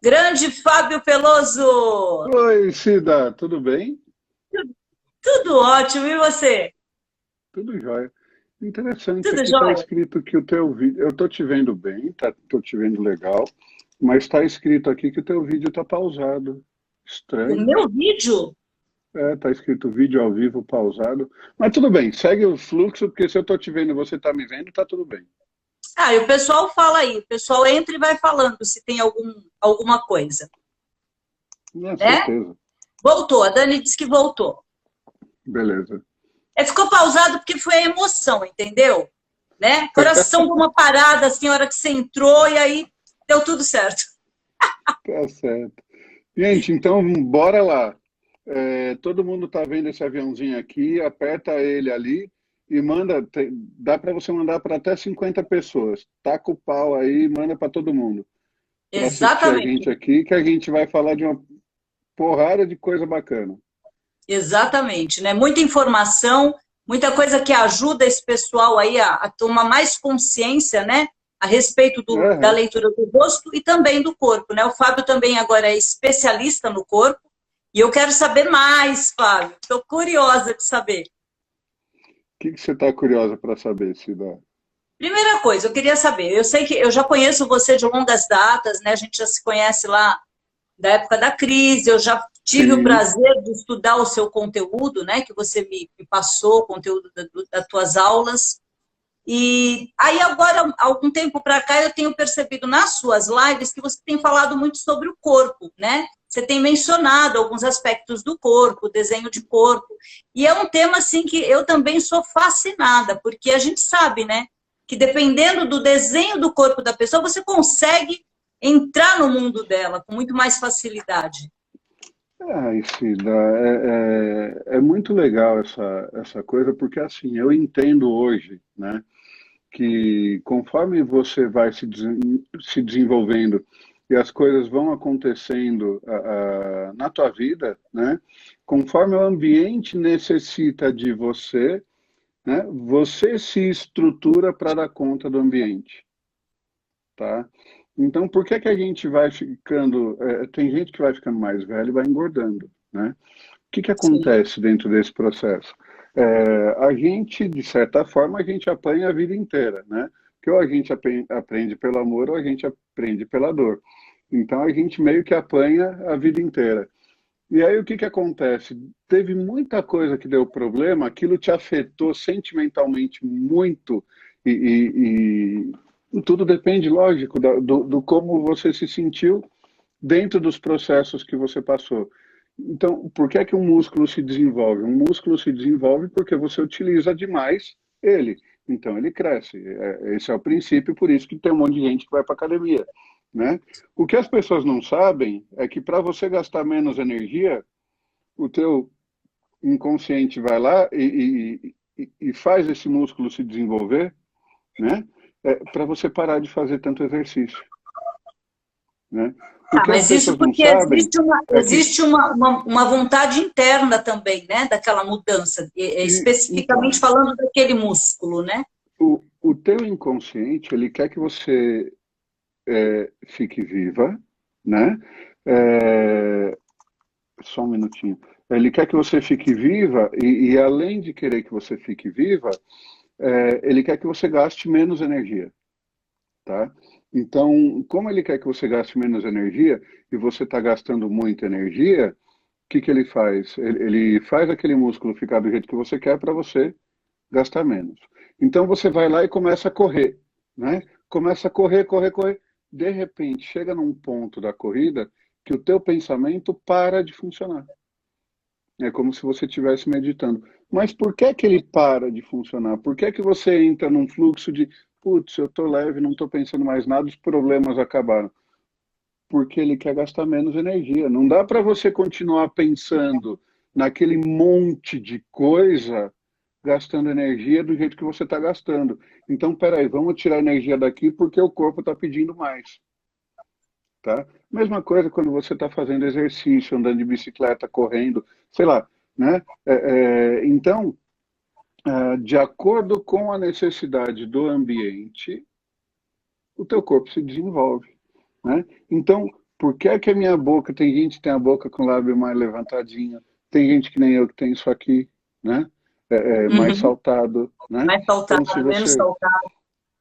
Grande Fábio Peloso! Oi, Cida, tudo bem? Tudo ótimo, e você? Tudo jóia. Interessante, Tudo aqui está jóia? escrito que o teu vídeo. Eu estou te vendo bem, tô te vendo legal, mas está escrito aqui que o teu vídeo está pausado. O Estranho. meu vídeo? Está escrito vídeo ao vivo pausado. Mas tudo bem, segue o fluxo, porque se eu estou te vendo e você está me vendo, está tudo bem. Ah, e o pessoal fala aí, o pessoal entra e vai falando se tem alguma coisa, Com né? certeza. Voltou, a Dani disse que voltou. Beleza. Ficou pausado porque foi a emoção, entendeu? Né? Coração deu uma parada assim, a hora que você entrou, e aí deu tudo certo. Tá certo. Gente, então bora lá. Todo mundo está vendo esse aviãozinho aqui, aperta ele ali e manda. Dá para você mandar para até 50 pessoas. Taca o pau aí e manda para todo mundo para assistir a Exatamente, gente aqui, que a gente vai falar de uma porrada de coisa bacana. exatamente, né? Muita informação, muita coisa que ajuda esse pessoal aí a tomar mais consciência, né? A respeito da Aham. leitura do rosto e também do corpo, né? O Fábio também agora é especialista no corpo e eu quero saber mais, Fábio. Estou curiosa de saber. O que você está curiosa para saber, Cida? Primeira coisa, eu queria saber, eu sei que eu já conheço você de longas datas, né? A gente já se conhece lá da época da crise, eu já tive o Sim. prazer de estudar o seu conteúdo, né, que você me passou, o conteúdo das tuas aulas. E aí agora, algum tempo para cá, eu tenho percebido nas suas lives que você tem falado muito sobre o corpo, né? Você tem mencionado alguns aspectos do corpo, desenho de corpo, e é um tema assim que eu também sou fascinada, porque a gente sabe, né, que dependendo do desenho do corpo da pessoa, você consegue entrar no mundo dela com muito mais facilidade. Cida, é muito legal essa coisa, porque assim, eu entendo hoje, né? Que conforme você vai se desenvolvendo e as coisas vão acontecendo na tua vida, né? Conforme o ambiente necessita de você, né? Você se estrutura para dar conta do ambiente, tá? Então, por que que a gente vai ficando? Tem gente que vai ficando mais velho e vai engordando, né? O que que Sim, acontece dentro desse processo? A gente, de certa forma, a gente apanha a vida inteira, né? Que ou a gente aprende pelo amor ou a gente aprende pela dor. Então a gente meio que apanha a vida inteira. E aí o que que acontece? Teve muita coisa que deu problema, aquilo te afetou sentimentalmente muito e tudo depende, lógico, do como você se sentiu dentro dos processos que você passou. Então, por que é que um músculo se desenvolve? Um músculo se desenvolve porque você utiliza demais ele. Então, ele cresce. Esse é o princípio, por isso que tem um monte de gente que vai para academia, né? O que as pessoas não sabem é que para você gastar menos energia, o teu inconsciente vai lá e faz esse músculo se desenvolver, né? Para você parar de fazer tanto exercício, né? O tá, que as mas isso pessoas não porque sabem é que existe uma vontade interna também, né, daquela mudança, especificamente então, falando daquele músculo, né? o teu inconsciente, ele quer que você fique viva, né? É, só um minutinho. Ele quer que você fique viva e além de querer que você fique viva, ele quer que você gaste menos energia, tá? Então, como ele quer que você gaste menos energia e você está gastando muita energia, o que que ele faz? Ele faz aquele músculo ficar do jeito que você quer para você gastar menos. Então você vai lá e começa a correr, né? Começa a correr, correr, correr. De repente, chega num ponto da corrida que o teu pensamento para de funcionar. É como se você estivesse meditando. Mas por que que ele para de funcionar? Por que que você entra num fluxo de, putz, eu tô leve, não tô pensando mais nada, os problemas acabaram? Porque ele quer gastar menos energia. Não dá para você continuar pensando naquele monte de coisa gastando energia do jeito que você está gastando. Então, peraí, vamos tirar energia daqui porque o corpo está pedindo mais, tá? Mesma coisa quando você está fazendo exercício, andando de bicicleta, correndo, sei lá, né? Então, de acordo com a necessidade do ambiente, o teu corpo se desenvolve, né? Então, Por que é que a minha boca, tem gente que tem a boca com o lábio mais levantadinho, tem gente que nem eu que tem isso aqui, né? Mais Uhum. saltado, né? Mais Então, se saltado, menos você... saltado.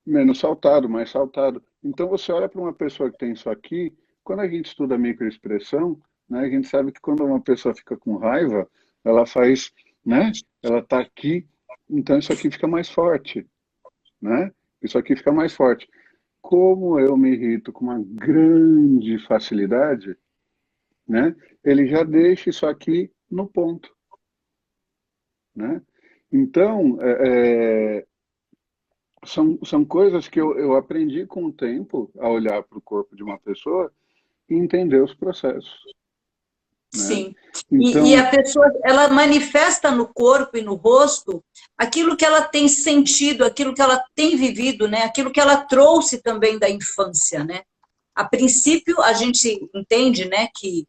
Menos saltado, mais saltado. Então, você olha para uma pessoa que tem isso aqui, quando a gente estuda microexpressão, né, a gente sabe que quando uma pessoa fica com raiva, ela faz, né? Ela está aqui, então isso aqui fica mais forte, né? Isso aqui fica mais forte. Como eu me irrito com uma grande facilidade, né? Ele já deixa isso aqui no ponto, né? Então, são coisas que eu aprendi com o tempo a olhar para o corpo de uma pessoa e entender os processos, né? Sim. E Então, a pessoa, ela manifesta no corpo e no rosto aquilo que ela tem sentido, aquilo que ela tem vivido, né? Aquilo que ela trouxe também da infância, né? A princípio, a gente entende, né, que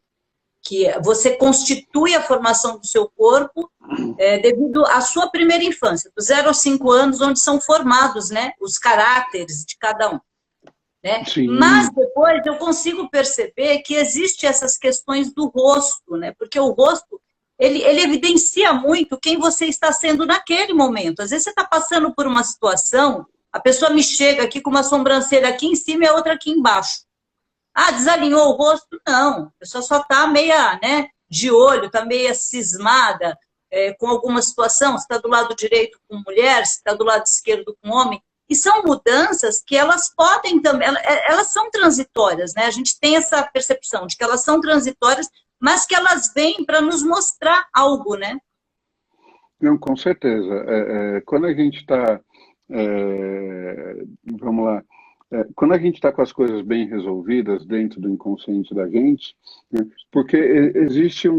você constitui a formação do seu corpo devido à sua primeira infância, dos 0 aos 5 anos, onde são formados, né, os caráteres de cada um. Né? Mas sim, depois eu consigo perceber que existe essas questões do rosto, né? Porque o rosto ele evidencia muito quem você está sendo naquele momento. Às vezes você está passando por uma situação, a pessoa me chega aqui com uma sobrancelha aqui em cima e a outra aqui embaixo. Ah, desalinhou o rosto? Não, a pessoa só está meia, né, de olho, está meia cismada com alguma situação, se está do lado direito com mulher, se está do lado esquerdo com homem. E são mudanças que elas podem também, elas são transitórias, né? A gente tem essa percepção de que elas são transitórias, mas que elas vêm para nos mostrar algo, né? não, com certeza. Quando a gente está, vamos lá, quando a gente está com as coisas bem resolvidas dentro do inconsciente da gente, né, porque existe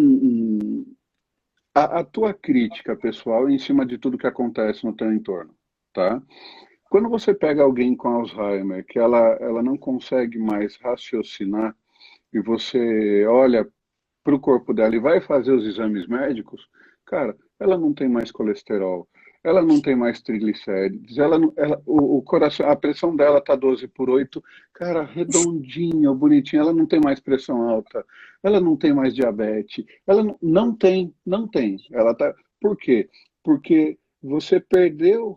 a tua crítica pessoal em cima de tudo que acontece no teu entorno, tá? Quando você pega alguém com Alzheimer, que ela não consegue mais raciocinar, e você olha para o corpo dela e vai fazer os exames médicos, cara, ela não tem mais colesterol, ela não tem mais triglicérides, o coração, a pressão dela tá 12/8, cara, redondinha, bonitinha, ela não tem mais pressão alta, ela não tem mais diabetes, ela não tem. Ela tá, por quê? Porque você perdeu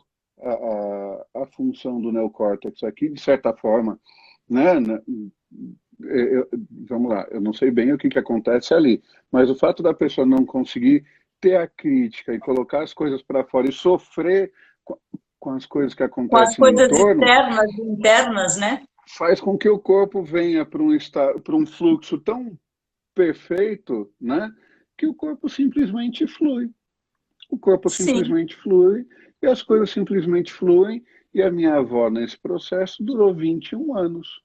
a função do neocórtex aqui, de certa forma, né? Vamos lá, eu não sei bem o que acontece ali, mas o fato da pessoa não conseguir ter a crítica e colocar as coisas para fora e sofrer com as coisas que Com as acontecem no coisas entorno, externas e internas, né? faz com que o corpo venha para um fluxo tão perfeito, né, que o corpo simplesmente flui. O corpo Sim. simplesmente flui e as coisas simplesmente fluem. E a minha avó, nesse processo, durou 21 anos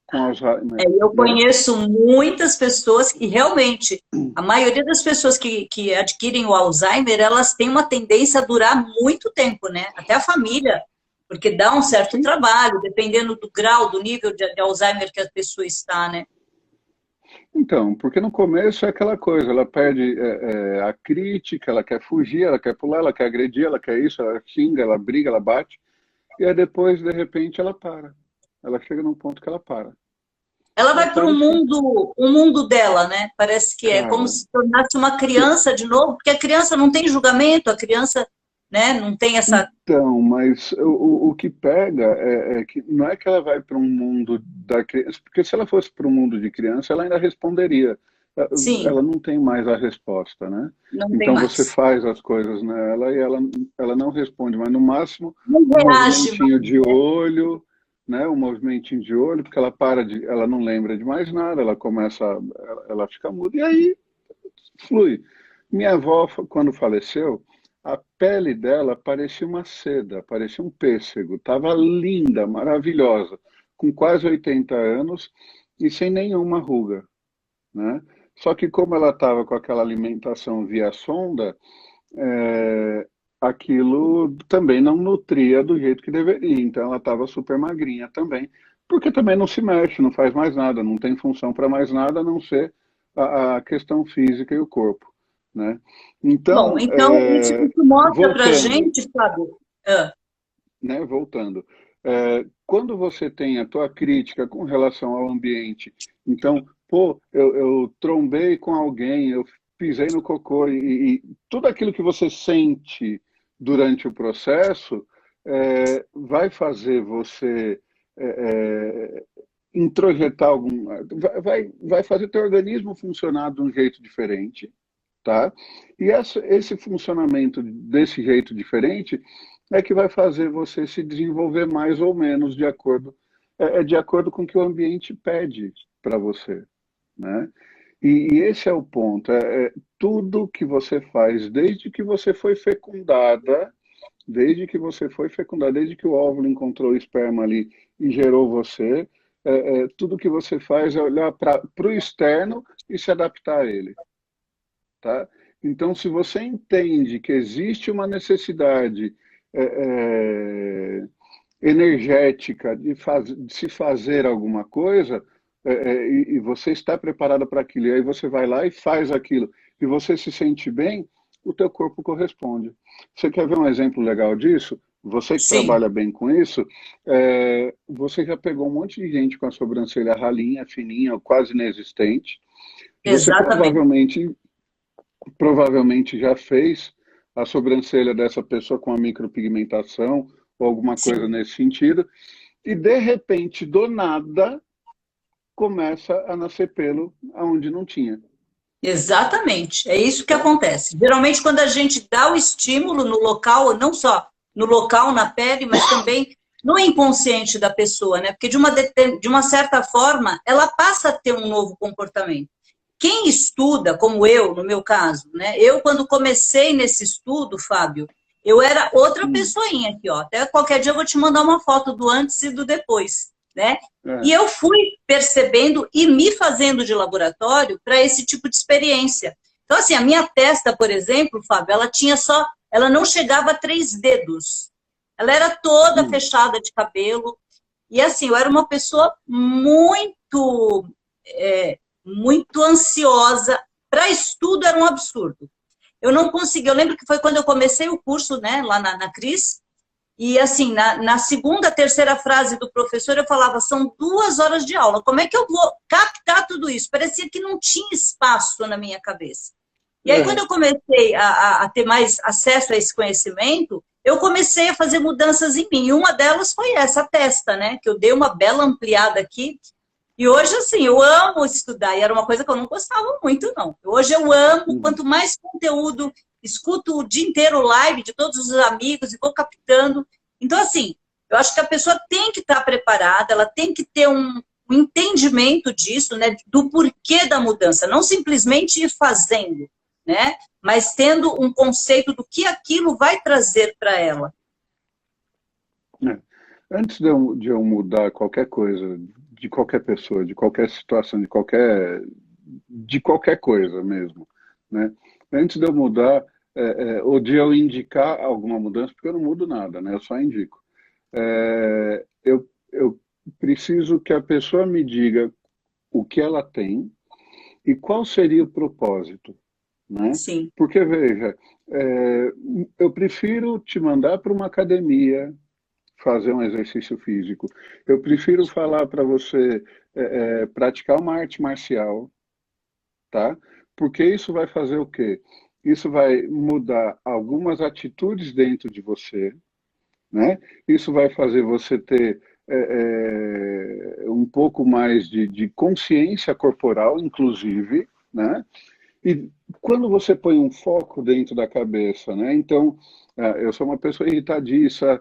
com Alzheimer, Eu né? conheço muitas pessoas que realmente, a maioria das pessoas que adquirem o Alzheimer, elas têm uma tendência a durar muito tempo, né? Até a família, porque dá um certo Sim. trabalho, dependendo do grau, do nível de Alzheimer que a pessoa está, né? Então, porque no começo é aquela coisa, ela perde a crítica, ela quer fugir, ela quer pular, ela quer agredir, ela quer isso, ela xinga, ela briga, ela bate, e aí depois, de repente, ela para. Ela chega num ponto que ela para. Ela Ela vai para para e fica. um mundo dela, né? Parece que é como Cara, se tornasse uma criança de novo, porque a criança não tem julgamento, a criança, né, não tem essa. então, mas o que pega é que não é que ela vai para um mundo da criança, porque se ela fosse para um mundo de criança, ela ainda responderia. Sim, Ela não tem mais a resposta, né? não tem Então você mais. faz as coisas nela e ela não responde, mas no máximo Não um reage movimentinho mais, de né? olho, né? Um movimentinho de olho, porque ela não lembra de mais nada, ela fica muda e aí flui. Minha avó, quando faleceu, a pele dela parecia uma seda, parecia um pêssego. Estava linda, maravilhosa, com quase 80 anos e sem nenhuma ruga, né? Só que como ela estava com aquela alimentação via sonda, aquilo também não nutria do jeito que deveria. Então ela estava super magrinha também, porque também não se mexe, não faz mais nada, não tem função para mais nada a não ser a questão física e o corpo, né? Bom, Então, então isso mostra para a voltando, gente, Fábio, ah, né? Voltando, quando você tem a tua crítica com relação ao ambiente, então pô, eu trombei com alguém, eu pisei no cocô, e tudo aquilo que você sente durante o processo vai fazer você é, introjetar vai fazer teu organismo funcionar de um jeito diferente, tá? E esse funcionamento desse jeito diferente é que vai fazer você se desenvolver mais ou menos de acordo com o que o ambiente pede para você, né? E esse é o ponto, tudo que você faz, desde que o óvulo encontrou o esperma ali e gerou você, tudo que você faz é olhar para o externo e se adaptar a ele, tá? Então, se você entende que existe uma necessidade é, é, energética de se fazer alguma coisa, e você está preparado para aquilo, e aí você vai lá e faz aquilo, e você se sente bem, o teu corpo corresponde. Você quer ver um exemplo legal disso? Você que Sim, trabalha bem com isso, você já pegou um monte de gente com a sobrancelha ralinha, fininha, quase inexistente. Você exatamente. provavelmente já fez a sobrancelha dessa pessoa com a micropigmentação ou alguma coisa Sim. nesse sentido, e de repente, do nada, começa a nascer pelo aonde não tinha. Exatamente, é isso que Tá? acontece. Geralmente, quando a gente dá o estímulo no local, não só no local, na pele, mas também no inconsciente da pessoa, né? Porque de uma certa forma, ela passa a ter um novo comportamento. Quem estuda, como eu, no meu caso, né? Eu, quando comecei nesse estudo, Fábio, eu era outra Hum, pessoinha aqui, ó. Até qualquer dia eu vou te mandar uma foto do antes e do depois, né? E é. eu fui percebendo e me fazendo de laboratório para esse tipo de experiência. Então, assim, a minha testa, por exemplo, Fábio, ela não chegava a 3 dedos. Ela era toda Hum, fechada de cabelo. E assim, eu era uma pessoa muito ansiosa. Para estudo era um absurdo. Eu não conseguia. Eu lembro que foi quando eu comecei o curso, né, lá na Cris, e assim, na segunda, terceira frase do professor, eu falava, são 2 horas de aula, como é que eu vou captar tudo isso? Parecia que não tinha espaço na minha cabeça. E aí, quando é. eu comecei a ter mais acesso a esse conhecimento, eu comecei a fazer mudanças em mim. E uma delas foi essa testa, né? Que eu dei uma bela ampliada aqui. E hoje, assim, eu amo estudar. E era uma coisa que eu não gostava muito, não. Hoje eu amo, Uhum. quanto mais conteúdo, escuto o dia inteiro live de todos os amigos e vou captando. Então, assim, eu acho que a pessoa tem que estar preparada, ela tem que ter um entendimento disso, né? Do porquê da mudança. Não simplesmente ir fazendo, né? Mas tendo um conceito do que aquilo vai trazer para ela. É. Antes de eu mudar qualquer coisa, de qualquer pessoa, de qualquer situação, de qualquer coisa mesmo, né? Antes de eu mudar, ou de eu indicar alguma mudança, porque eu não mudo nada, né? Eu só indico. Eu preciso que a pessoa me diga o que ela tem e qual seria o propósito, né? Sim, Porque, veja, é, eu prefiro te mandar para uma academia fazer um exercício físico. Eu prefiro falar para você praticar uma arte marcial, tá? Porque isso vai fazer o quê? Isso vai mudar algumas atitudes dentro de você, né? Isso vai fazer você ter um pouco mais de consciência corporal, inclusive, né? E quando você põe um foco dentro da cabeça, né? Então, eu sou uma pessoa irritadiça,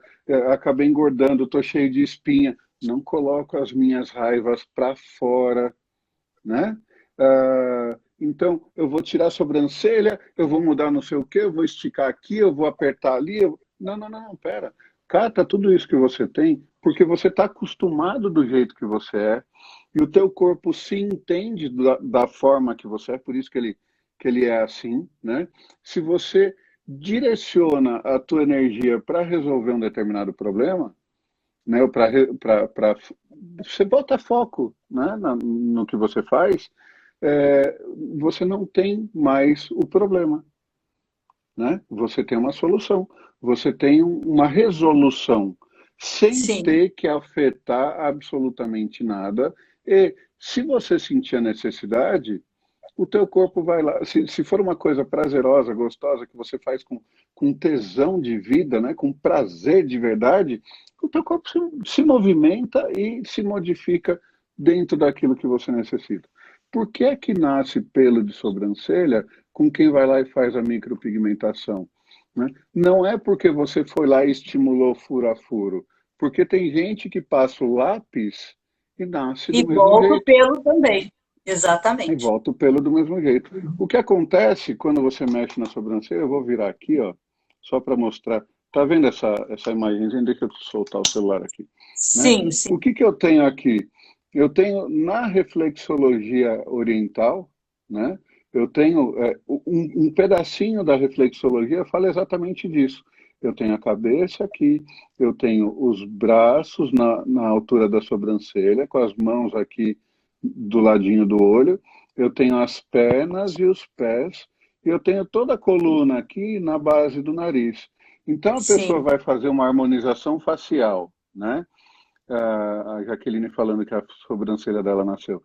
acabei engordando, estou cheio de espinha, não coloco as minhas raivas para fora, né? Então, eu vou tirar a sobrancelha, eu vou mudar não sei o quê, eu vou esticar aqui, eu vou apertar ali. Não, não, não, pera. Cata tudo isso que você tem, porque você está acostumado do jeito que você é, e o teu corpo se entende da forma que você é, por isso que ele é assim, né? Se você direciona a tua energia para resolver um determinado problema, né, você bota foco, né, no que você faz, é, você não tem mais o problema, né? Você tem uma solução, você tem uma resolução, sem sim, ter que afetar absolutamente nada, e Se você sentir a necessidade, o teu corpo vai lá. Se for uma coisa prazerosa, gostosa, que você faz com tesão de vida, né, com prazer de verdade, o teu corpo se movimenta e se modifica dentro daquilo que você necessita. Por que é que nasce pelo de sobrancelha com quem vai lá e faz a micropigmentação? Né? Não é porque você foi lá e estimulou furo a furo, porque tem gente que passa o lápis e nasce E do mesmo volta o jeito. pelo também. E Exatamente. volta o pelo do mesmo jeito. O que acontece quando você mexe na sobrancelha, eu vou virar aqui, ó, só para mostrar. Tá vendo essa imagenzinha? Deixa eu soltar o celular aqui. Né? Sim, O sim, que eu tenho aqui? Eu tenho na reflexologia oriental, né? Eu tenho um pedacinho da reflexologia fala exatamente disso. Eu tenho a cabeça aqui, eu tenho os braços na altura da sobrancelha, com as mãos aqui do ladinho do olho, eu tenho as pernas e os pés, e eu tenho toda a coluna aqui na base do nariz. Então a pessoa sim, vai fazer uma harmonização facial, né? A Jaqueline falando que a sobrancelha dela nasceu.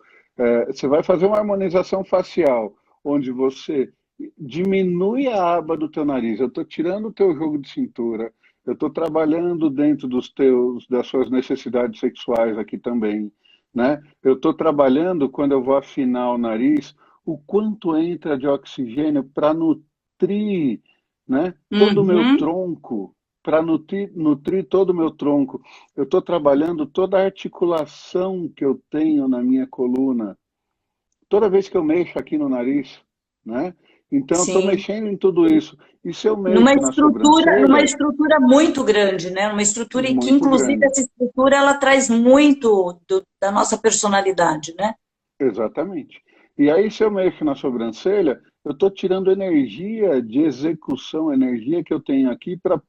Você vai fazer uma harmonização facial, onde você diminui a aba do teu nariz. Eu estou tirando o teu jogo de cintura, eu estou trabalhando dentro das suas necessidades sexuais aqui também, né? Eu estou trabalhando, quando eu vou afinar o nariz, o quanto entra de oxigênio para nutrir, né, todo o meu uhum, tronco, para nutrir todo o meu tronco. Eu estou trabalhando toda a articulação que eu tenho na minha coluna. Toda vez que eu mexo aqui no nariz, né? Então eu estou sim. mexendo em tudo isso. E se eu mexo na Numa sobrancelha, estrutura muito grande, né? Uma estrutura que, muito inclusive, grande. essa estrutura ela traz muito da nossa personalidade, né? Exatamente. E aí, se eu mexo na sobrancelha, eu estou tirando energia de execução, energia que eu tenho aqui para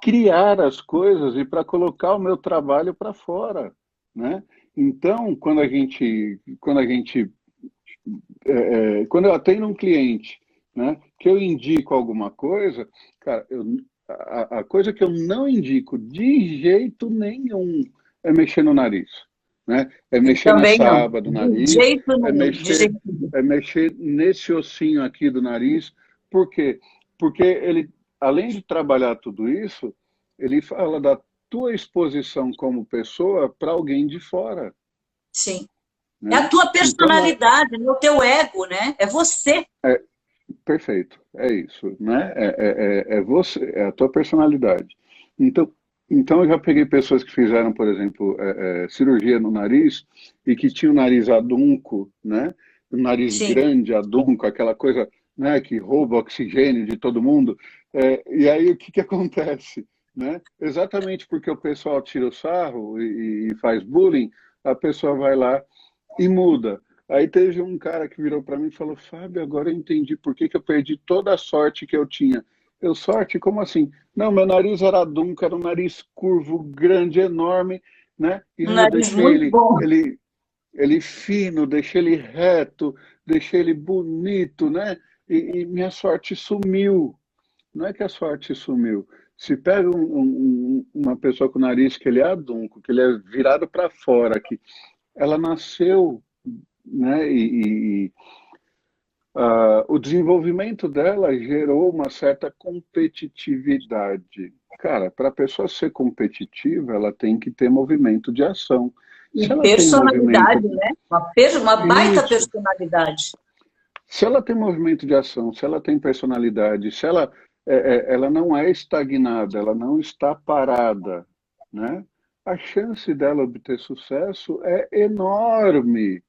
criar as coisas e para colocar o meu trabalho para fora, né? Então, quando eu atendo um cliente, né, que eu indico alguma coisa, cara, a coisa que eu não indico de jeito nenhum é mexer no nariz, né? É Eu mexer também nessa não. aba do De nariz, jeito nenhum, de jeito nenhum. é mexer nesse ossinho aqui do nariz. Por quê? Porque ele, além de trabalhar tudo isso, ele fala da tua exposição como pessoa para alguém de fora, Sim. É a né? tua Então não é, personalidade, é o teu ego, né? É você. é perfeito, é isso, né? É você, é a tua personalidade. Então, então eu já peguei pessoas que fizeram, por exemplo, cirurgia no nariz e que tinham o nariz adunco, né? O nariz Sim. grande, adunco, aquela coisa, né, que rouba oxigênio de todo mundo. E aí o que que acontece, né? Exatamente porque o pessoal tira o sarro e faz bullying, a pessoa vai lá e muda. Aí teve um cara que virou para mim e falou: Fábio, agora eu entendi por que que eu perdi toda a sorte que eu tinha. Eu, sorte? Como assim? Não, meu nariz era adunco, era um nariz curvo, grande, enorme, né? E Um eu nariz deixei muito bom. ele fino, deixei ele reto, deixei ele bonito, né? E minha sorte sumiu. Não é que a sorte sumiu. Se pega uma pessoa com o nariz que ele é adunco, que ele é virado para fora, que ela nasceu, né? O desenvolvimento dela gerou uma certa competitividade. Cara, para a pessoa ser competitiva, ela tem que ter movimento de ação. Se E ela tem movimento, personalidade, né? Uma baita isso. personalidade. Se ela tem movimento de ação, se ela tem personalidade, se ela não é estagnada, ela não está parada, né? A chance dela obter sucesso é enorme.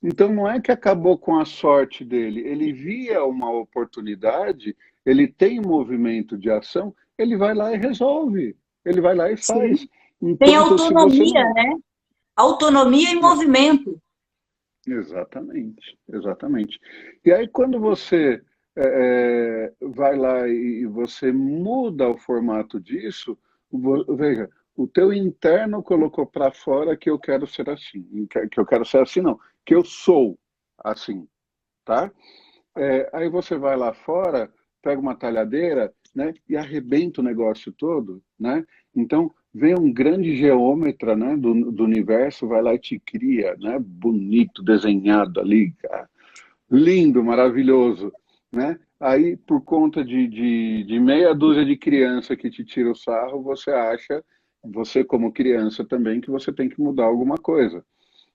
Então não é que acabou com a sorte dele, ele via uma oportunidade, ele tem movimento de ação, ele vai lá e resolve, ele vai lá e Sim. faz. Tem Enquanto se você autonomia, não. né? Autonomia e É, movimento. exatamente, exatamente. E aí quando você vai lá e você muda o formato disso, veja, o teu interno colocou para fora que eu quero ser assim, que eu quero ser assim não, que eu sou assim, tá? Aí você vai lá fora, pega uma talhadeira, né, e arrebenta o negócio todo, né? Então, vem um grande geômetra, né, do universo, vai lá e te cria, né, bonito, desenhado ali, cara. Lindo, maravilhoso, né? Aí, por conta de meia dúzia de criança que te tira o sarro, você acha, você como criança também, que você tem que mudar alguma coisa,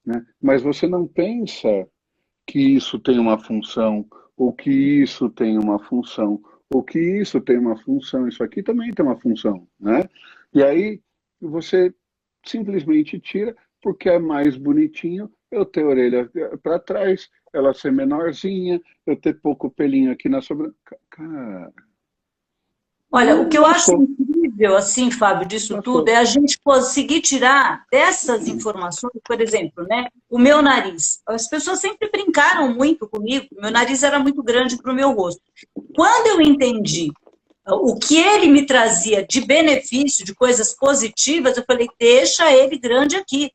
né? Mas você não pensa que isso tem uma função, ou que isso tem uma função, ou que isso tem uma função, isso aqui também tem uma função, né? E aí você simplesmente tira porque é mais bonitinho eu ter a orelha para trás, ela ser menorzinha, eu ter pouco pelinho aqui na sobrancelha. Cara, Olha, o que eu acho lascou, incrível, assim, Fábio, disso tudo, lascou. é a gente conseguir tirar dessas informações, por exemplo, né, o meu nariz. As pessoas sempre brincaram muito comigo, meu nariz era muito grande para o meu rosto. Quando eu entendi o que ele me trazia de benefício, de coisas positivas, eu falei, deixa ele grande aqui.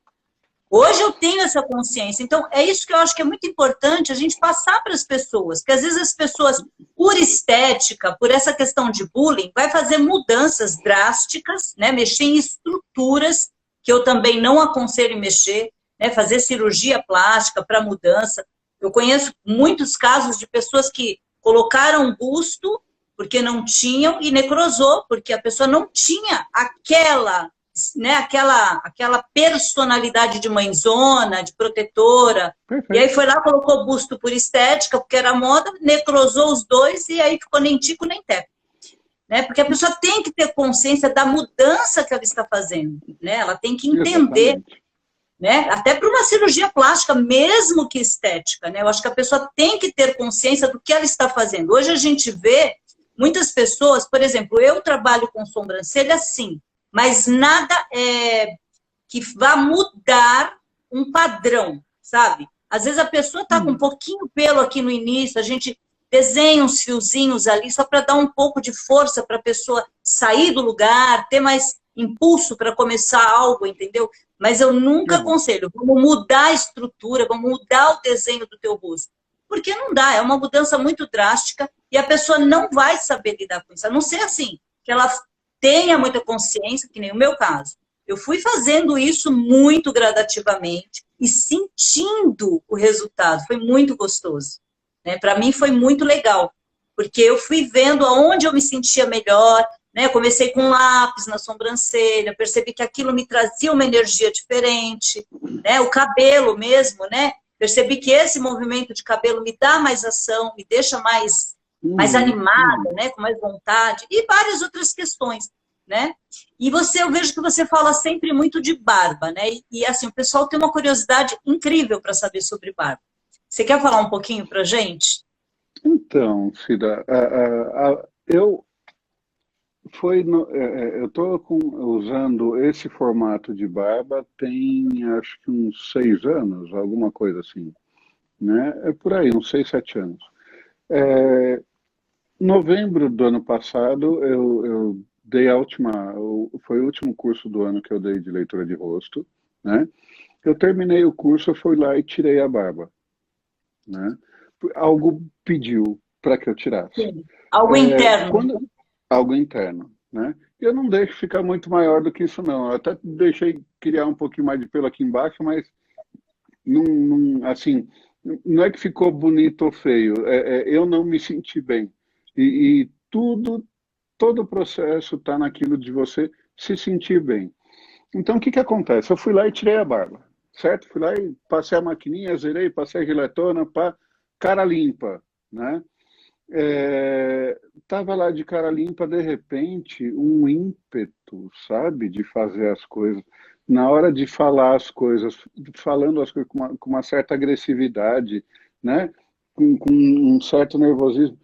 Hoje eu tenho essa consciência. Então, é isso que eu acho que é muito importante a gente passar para as pessoas. Porque às vezes as pessoas, por estética, por essa questão de bullying, vai fazer mudanças drásticas, né? Mexer em estruturas, que eu também não aconselho mexer, né? Fazer cirurgia plástica para mudança. Eu conheço muitos casos de pessoas que colocaram busto porque não tinham e necrosou, porque a pessoa não tinha aquela, né, aquela personalidade de mãezona, de protetora, e aí Perfeito. foi lá, colocou busto por estética, porque era moda, necrosou os dois, e aí ficou nem tico nem teco, né, porque a pessoa tem que ter consciência da mudança que ela está fazendo, né, ela tem que entender, Exatamente. né, até para uma cirurgia plástica, mesmo que estética, né, eu acho que a pessoa tem que ter consciência do que ela está fazendo. Hoje a gente vê muitas pessoas, por exemplo, eu trabalho com sobrancelha, sim, mas nada que vá mudar um padrão, sabe? Às vezes a pessoa está com um pouquinho pelo aqui no início, a gente desenha uns fiozinhos ali só para dar um pouco de força para a pessoa sair do lugar, ter mais impulso para começar algo, entendeu? Mas eu nunca Exato. aconselho, vamos mudar a estrutura, vamos mudar o desenho do teu rosto. Porque não dá, é uma mudança muito drástica e a pessoa não vai saber lidar com isso. A não ser assim, que ela tenha muita consciência, que nem o meu caso. Eu fui fazendo isso muito gradativamente e sentindo o resultado. Foi muito gostoso, né? Para mim foi muito legal, porque eu fui vendo aonde eu me sentia melhor, né? Eu comecei com lápis na sobrancelha, percebi que aquilo me trazia uma energia diferente, né? O cabelo mesmo, né? Percebi que esse movimento de cabelo me dá mais ação, me deixa mais animada, né? Com mais vontade, e várias outras questões, né? E eu vejo que você fala sempre muito de barba, né? E assim, o pessoal tem uma curiosidade incrível para saber sobre barba. Você quer falar um pouquinho para a gente? Então, Cida, eu eu estou usando esse formato de barba tem acho que uns 6 anos, alguma coisa assim, né? É por aí, uns 6, 7 anos. Novembro do ano passado, eu dei foi o último curso do ano que eu dei de leitura de rosto, né? Eu terminei o curso, eu fui lá e tirei a barba, né? Algo pediu para que eu tirasse. Sim. Algo interno. Quando algo interno, né? Eu não deixo ficar muito maior do que isso, não. Eu até deixei criar um pouquinho mais de pelo aqui embaixo, mas assim, não é que ficou bonito ou feio. Eu não me senti bem. E todo o processo está naquilo de você se sentir bem. Então, o que que acontece? Eu fui lá e tirei a barba, certo? Fui lá e passei a maquininha, zerei, passei a giletona, pá, cara limpa, né? Tava lá de cara limpa, de repente, um ímpeto, sabe, de fazer as coisas. Na hora de falar as coisas, falando as coisas com uma certa agressividade, né? Com um certo nervosismo.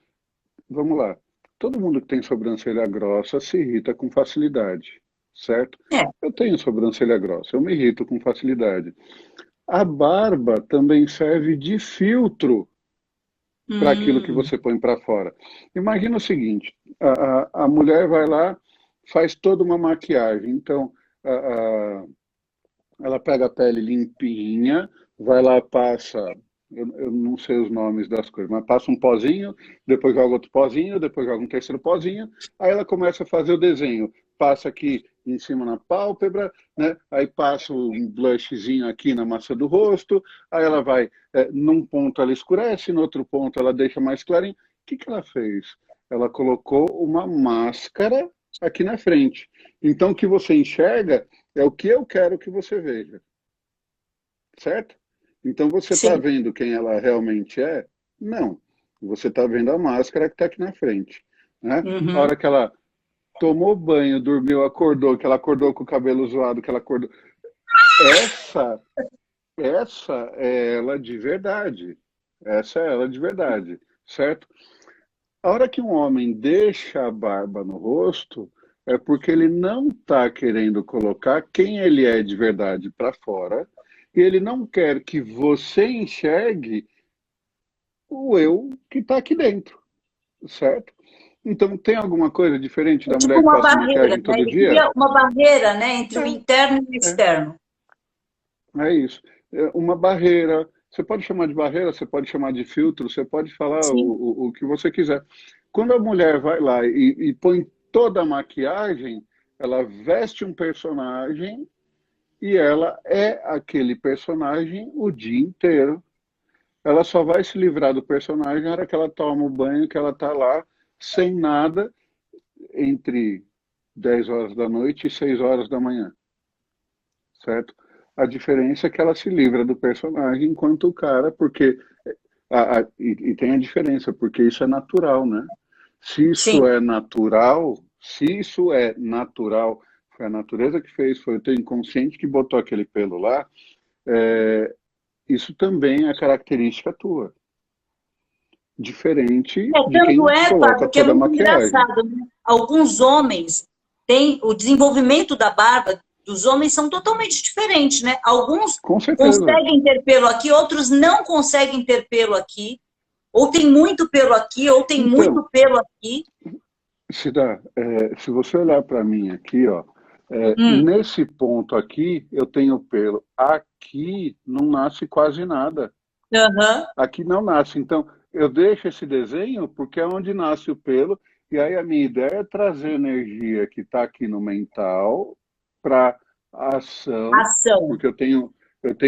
Vamos lá. Todo mundo que tem sobrancelha grossa se irrita com facilidade, certo? É. Eu tenho sobrancelha grossa, eu me irrito com facilidade. A barba também serve de filtro para aquilo que Hum, você põe para fora. Imagina o seguinte: a mulher vai lá, faz toda uma maquiagem, então ela pega a pele limpinha, vai lá, passa, eu não sei os nomes das coisas, mas passa um pozinho, depois joga outro pozinho, depois joga um terceiro pozinho, aí ela começa a fazer o desenho. Passa aqui em cima na pálpebra, né? Aí passa um blushzinho aqui na massa do rosto, aí ela vai, num ponto ela escurece, no outro ponto ela deixa mais clarinho. O que que ela fez? Ela colocou uma máscara aqui na frente. Então, o que você enxerga é o que eu quero que você veja, certo? Então, você está Sim. vendo quem ela realmente é? Não. Você está vendo a máscara que está aqui na frente, né? A Uhum. hora que ela tomou banho, dormiu, acordou, que ela acordou com o cabelo zoado, que ela acordou. Essa, essa é ela de verdade. Essa é ela de verdade, certo? A hora que um homem deixa a barba no rosto, é porque ele não está querendo colocar quem ele é de verdade para fora, e ele não quer que você enxergue o eu que está aqui dentro, certo? Então, tem alguma coisa diferente É da tipo mulher que uma passa barreira, maquiagem né? todo Ele dia? cria uma barreira, né, entre o É, interno e o é, externo. é isso. É uma barreira. Você pode chamar de barreira, você pode chamar de filtro, você pode falar Sim. o que você quiser. Quando a mulher vai lá e põe toda a maquiagem, ela veste um personagem e ela é aquele personagem o dia inteiro. Ela só vai se livrar do personagem na hora que ela toma o banho, que ela está lá sem nada entre 10 horas da noite e 6 horas da manhã, certo? A diferença é que ela se livra do personagem enquanto o cara, porque e tem a diferença, porque isso é natural, né? Se isso Sim. é natural, se isso é natural, foi a natureza que fez, foi o teu inconsciente que botou aquele pelo lá, isso também é característica tua, diferente de Tanto quem é, coloca Fábio, que é toda a muito maquiagem. engraçado, né? Alguns homens têm o desenvolvimento da barba dos homens são totalmente diferentes, né? Alguns Com certeza. conseguem ter pelo aqui, outros não conseguem ter pelo aqui, ou tem muito pelo aqui, ou tem Então, muito pelo aqui. Cida, se você olhar para mim aqui, ó, Hum, nesse ponto aqui eu tenho pelo. Aqui não nasce quase nada. aham. Aqui não nasce. Então, eu deixo esse desenho porque é onde nasce o pelo. E aí a minha ideia é trazer energia que está aqui no mental para a ação, Ação. porque eu tenho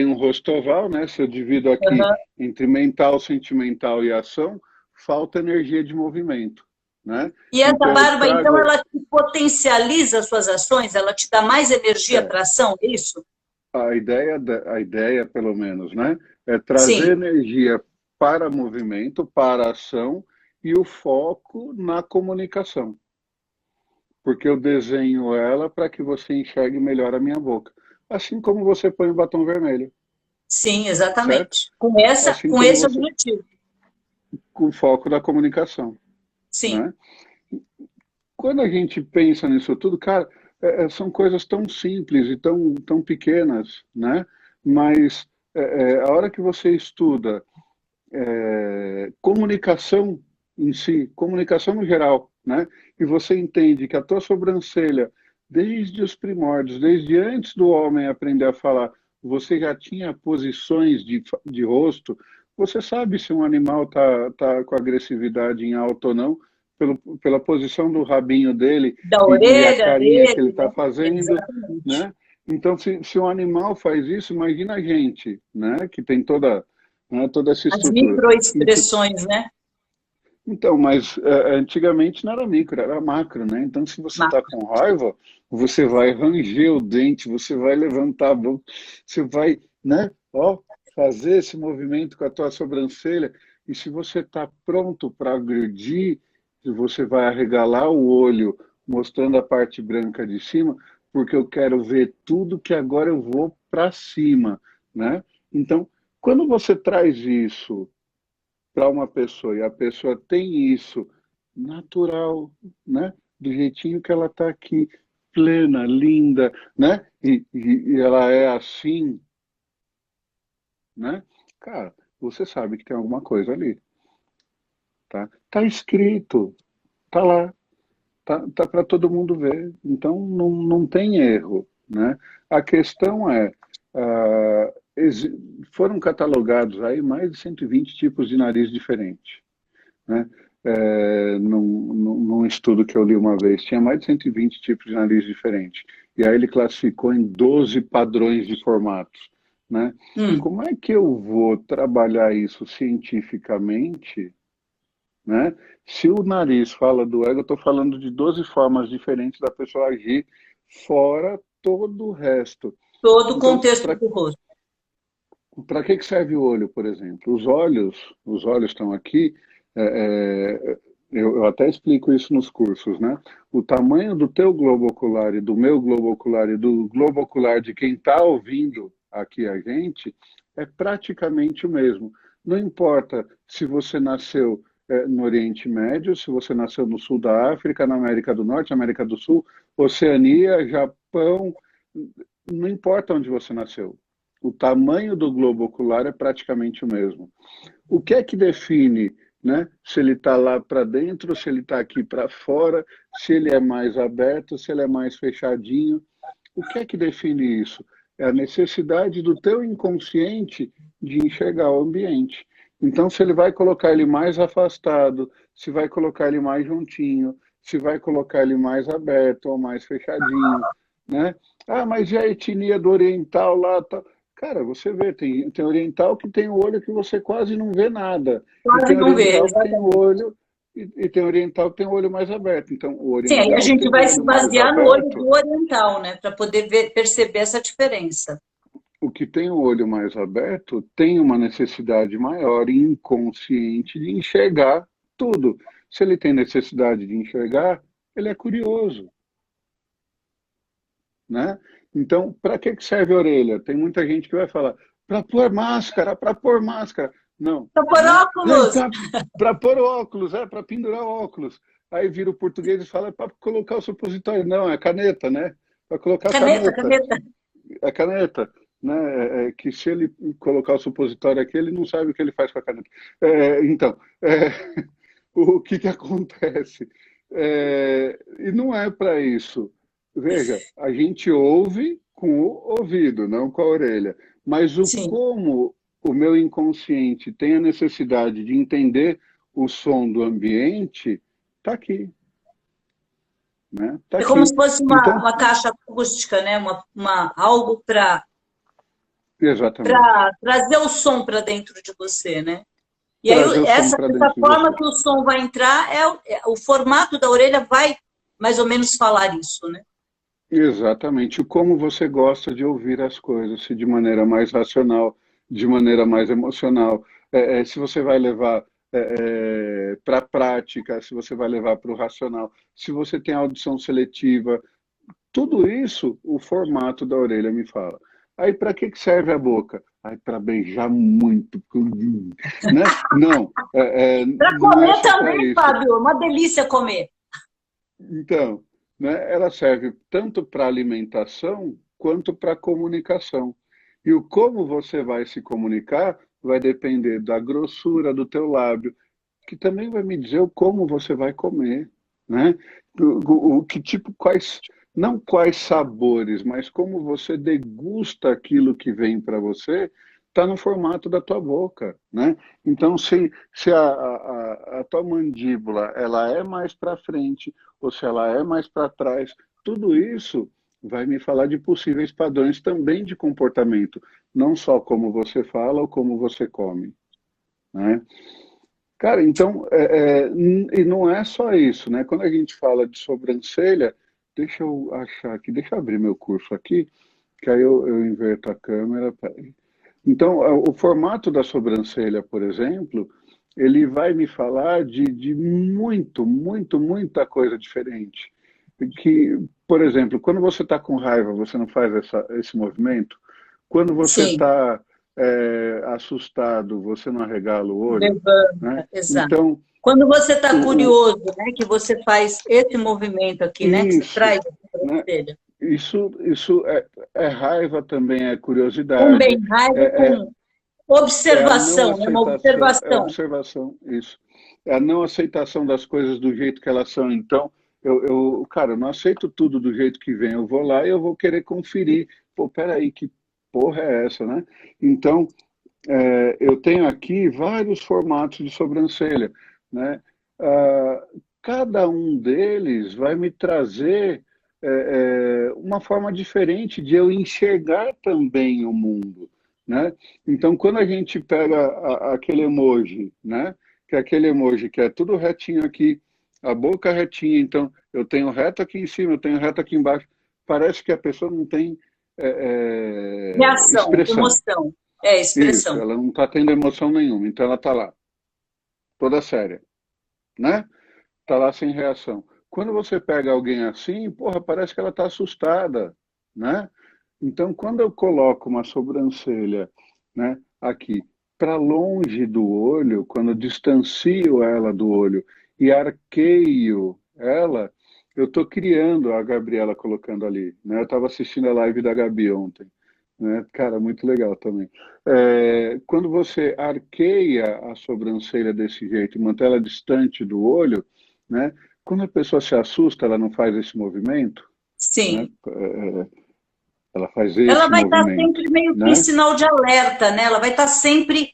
um rosto oval, né? Se eu divido aqui Aham. entre mental, sentimental e ação, falta energia de movimento, né? E essa Então eu barba, então, trago ela te potencializa as suas ações, ela te dá mais energia é, para ação, é isso? a ideia, pelo menos, né? É trazer Sim. energia para movimento, para ação e o foco na comunicação. Porque eu desenho ela para que você enxergue melhor a minha boca. Assim como você põe o batom vermelho, Sim, certo? exatamente. Assim Com como esse você, objetivo. com o foco da comunicação, Sim. né? Quando a gente pensa nisso tudo, cara, são coisas tão simples e tão pequenas, né? Mas a hora que você estuda comunicação em si, comunicação no geral, né? E você entende que a tua sobrancelha, desde os primórdios, desde antes do homem aprender a falar, você já tinha posições de rosto, você sabe se um animal tá com agressividade em alta ou não, pela posição do rabinho dele Da e a orelha carinha que ele dele, está né? fazendo, Exatamente. né? Então, se um animal faz isso, imagina a gente, né? Que tem toda essa As estrutura. Então, microexpressões, né? mas antigamente não era micro, era macro, né? Então, se você Mas está com raiva, você vai ranger o dente, você vai levantar a boca, você vai, né? Ó, fazer esse movimento com a tua sobrancelha. E se você está pronto para agredir, você vai arregalar o olho, mostrando a parte branca de cima, porque eu quero ver tudo que agora eu vou para cima, né? Então, quando você traz isso para uma pessoa e a pessoa tem isso natural, né? Do jeitinho que ela está aqui, plena, linda, né? E ela é assim, né? Cara, você sabe que tem alguma coisa ali, tá? Tá escrito, tá lá, tá para todo mundo ver. Então não tem erro, né? A questão é, ah, foram catalogados aí mais de 120 tipos de nariz diferentes, né? num estudo que eu li uma vez, tinha mais de 120 tipos de nariz diferentes. E aí ele classificou em 12 padrões de formatos, né? Hum. Como é que eu vou trabalhar isso cientificamente, né? Se o nariz fala do ego, eu estou falando de 12 formas diferentes da pessoa agir, fora todo o resto. Todo o Então, contexto do rosto. para que serve o olho, por exemplo? Os olhos estão aqui. Eu até explico isso nos cursos, né? O tamanho do teu globo ocular e do meu globo ocular e do globo ocular de quem está ouvindo aqui a gente é praticamente o mesmo. Não importa se você nasceu no Oriente Médio, se você nasceu no sul da África, na América do Norte, América do Sul, Oceania, Japão, não importa onde você nasceu. O tamanho do globo ocular é praticamente o mesmo. O que é que define, né, se ele está lá para dentro, se ele está aqui para fora, se ele é mais aberto, se ele é mais fechadinho? O que é que define isso? É a necessidade do teu inconsciente de enxergar o ambiente. Então, se ele vai colocar ele mais afastado, se vai colocar ele mais juntinho, se vai colocar ele mais aberto ou mais fechadinho, né? Ah, mas e a etnia do oriental lá? Tá? Cara, você vê, tem oriental que tem o olho que você quase não vê nada. E Quase tem não vê, oriental que tem o exatamente. olho, e tem oriental que tem o olho mais aberto. Então, o Sim, aí a oriental que gente tem o vai se olho mais basear no olho aberto, do oriental, né? Para poder perceber essa diferença. o que tem o olho mais aberto tem uma necessidade maior e inconsciente de enxergar tudo. Se ele tem necessidade de enxergar, ele é curioso, né? Então, para que serve a orelha? Tem muita gente que vai falar, para pôr máscara, para pôr máscara. Não, Então, por né? óculos, Para pôr óculos, para pendurar óculos. Aí vira o português e fala, para colocar o supositório. Não, é caneta, né? Para colocar a caneta, caneta. caneta. A caneta, né? Que se ele colocar o supositório aqui, ele não sabe o que ele faz com a caneta. Então, o que acontece? E não é para isso. Veja, a gente ouve com o ouvido, não com a orelha. Mas o Sim. como o meu inconsciente tem a necessidade de entender o som do ambiente, está aqui, né? Tá É como aqui. se fosse Então, uma caixa acústica, né? Algo para exatamente. trazer o som para dentro de você, né? E aí, Trazer o som para essa dentro de forma você. que o som vai entrar, o formato da orelha vai mais ou menos falar isso, né? Exatamente. Como você gosta de ouvir as coisas, se de maneira mais racional, de maneira mais emocional. Se você vai levar para a prática, se você vai levar para o racional, se você tem audição seletiva, tudo isso o formato da orelha me fala. Aí para que serve a boca? Aí para beijar muito, né? Não, Para não é comer só para também, isso. Fábio, uma delícia comer. Então, né, ela serve tanto para alimentação quanto para comunicação. E o como você vai se comunicar vai depender da grossura do teu lábio, que também vai me dizer o como você vai comer, né? O que tipo, quais, não quais sabores, mas como você degusta aquilo que vem para você, está no formato da tua boca, né? Então, se a tua mandíbula ela é mais para frente ou se ela é mais para trás, tudo isso vai me falar de possíveis padrões também de comportamento, não só como você fala ou como você come, né? Cara, então, e não é só isso, né? Quando a gente fala de sobrancelha, deixa eu achar aqui, deixa eu abrir meu curso aqui, que aí eu inverto a câmera. Peraí. Então, o formato da sobrancelha, por exemplo, ele vai me falar de muita coisa diferente. Que, por exemplo, quando você está com raiva, você não faz esse movimento. Quando você Sim, está assustado, você não arregala o olho, né? levanta, exato. Então, Quando você está o, o- curioso, né, que você faz esse movimento aqui, né, que você isso, traz a né? sobrancelha. Isso é raiva também, é curiosidade, Também raiva é, é, com é a não observação, né, uma aceitação, é observação. observação, isso. É a não aceitação das coisas do jeito que elas são. Então, cara, eu não aceito tudo do jeito que vem. Eu vou lá e eu vou querer conferir. Pô, peraí, que porra é essa, né? Então, eu tenho aqui vários formatos de sobrancelha, né? cada um deles vai me trazer uma forma diferente de eu enxergar também o mundo, né? Então, quando a gente pega aquele emoji, né? Que é aquele emoji que é tudo retinho aqui, a boca retinha, então eu tenho reto aqui em cima, eu tenho reto aqui embaixo, parece que a pessoa não tem Reação, expressão. emoção, Isso, expressão. ela não está tendo emoção nenhuma, então ela está lá, toda séria, né? Está lá sem reação. Quando você pega alguém assim, porra, parece que ela está assustada, né? Então, quando eu coloco uma sobrancelha, né, aqui para longe do olho, quando eu distancio ela do olho e arqueio ela, eu estou criando a Gabriela colocando ali, né? Eu estava assistindo a live da Gabi ontem, né? Cara, muito legal também. Quando você arqueia a sobrancelha desse jeito e mantém ela distante do olho, né? Quando a pessoa se assusta, ela não faz esse movimento, né? Sim. Ela faz Ela esse vai estar movimento, sempre meio que em né? sinal de alerta, né? Ela vai estar sempre.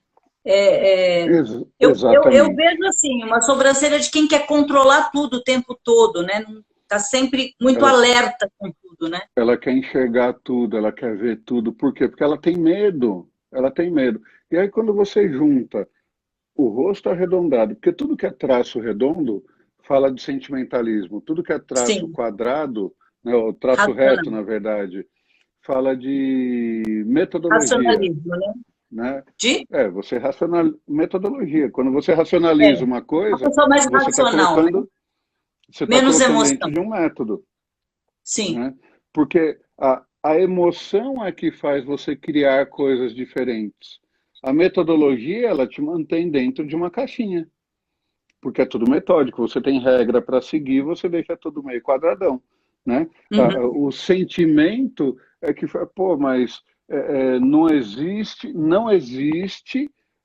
Eu Exatamente. vejo assim, uma sobrancelha de quem quer controlar tudo o tempo todo, né? Está sempre muito Ela, alerta com tudo, né? ela quer enxergar tudo, ela quer ver tudo. Por quê? Porque ela tem medo. Ela tem medo. E aí, quando você junta o rosto arredondado, porque tudo que é traço redondo fala de sentimentalismo, tudo que é traço Sim, quadrado, né, o traço reto, racional, na verdade, fala de metodologia, racionalismo, né? né? De, Você racional metodologia. Quando você é, racionaliza uma uma coisa, pessoa mais você está racional, né? colocando, você está Menos colocando dentro emoção. de um método, Sim. né? Porque a emoção é que faz você criar coisas diferentes. A metodologia, ela te mantém dentro de uma caixinha, porque é tudo metódico. Você tem regra para seguir, você deixa tudo meio quadradão, né? Uhum. O sentimento é que, pô, mas não existe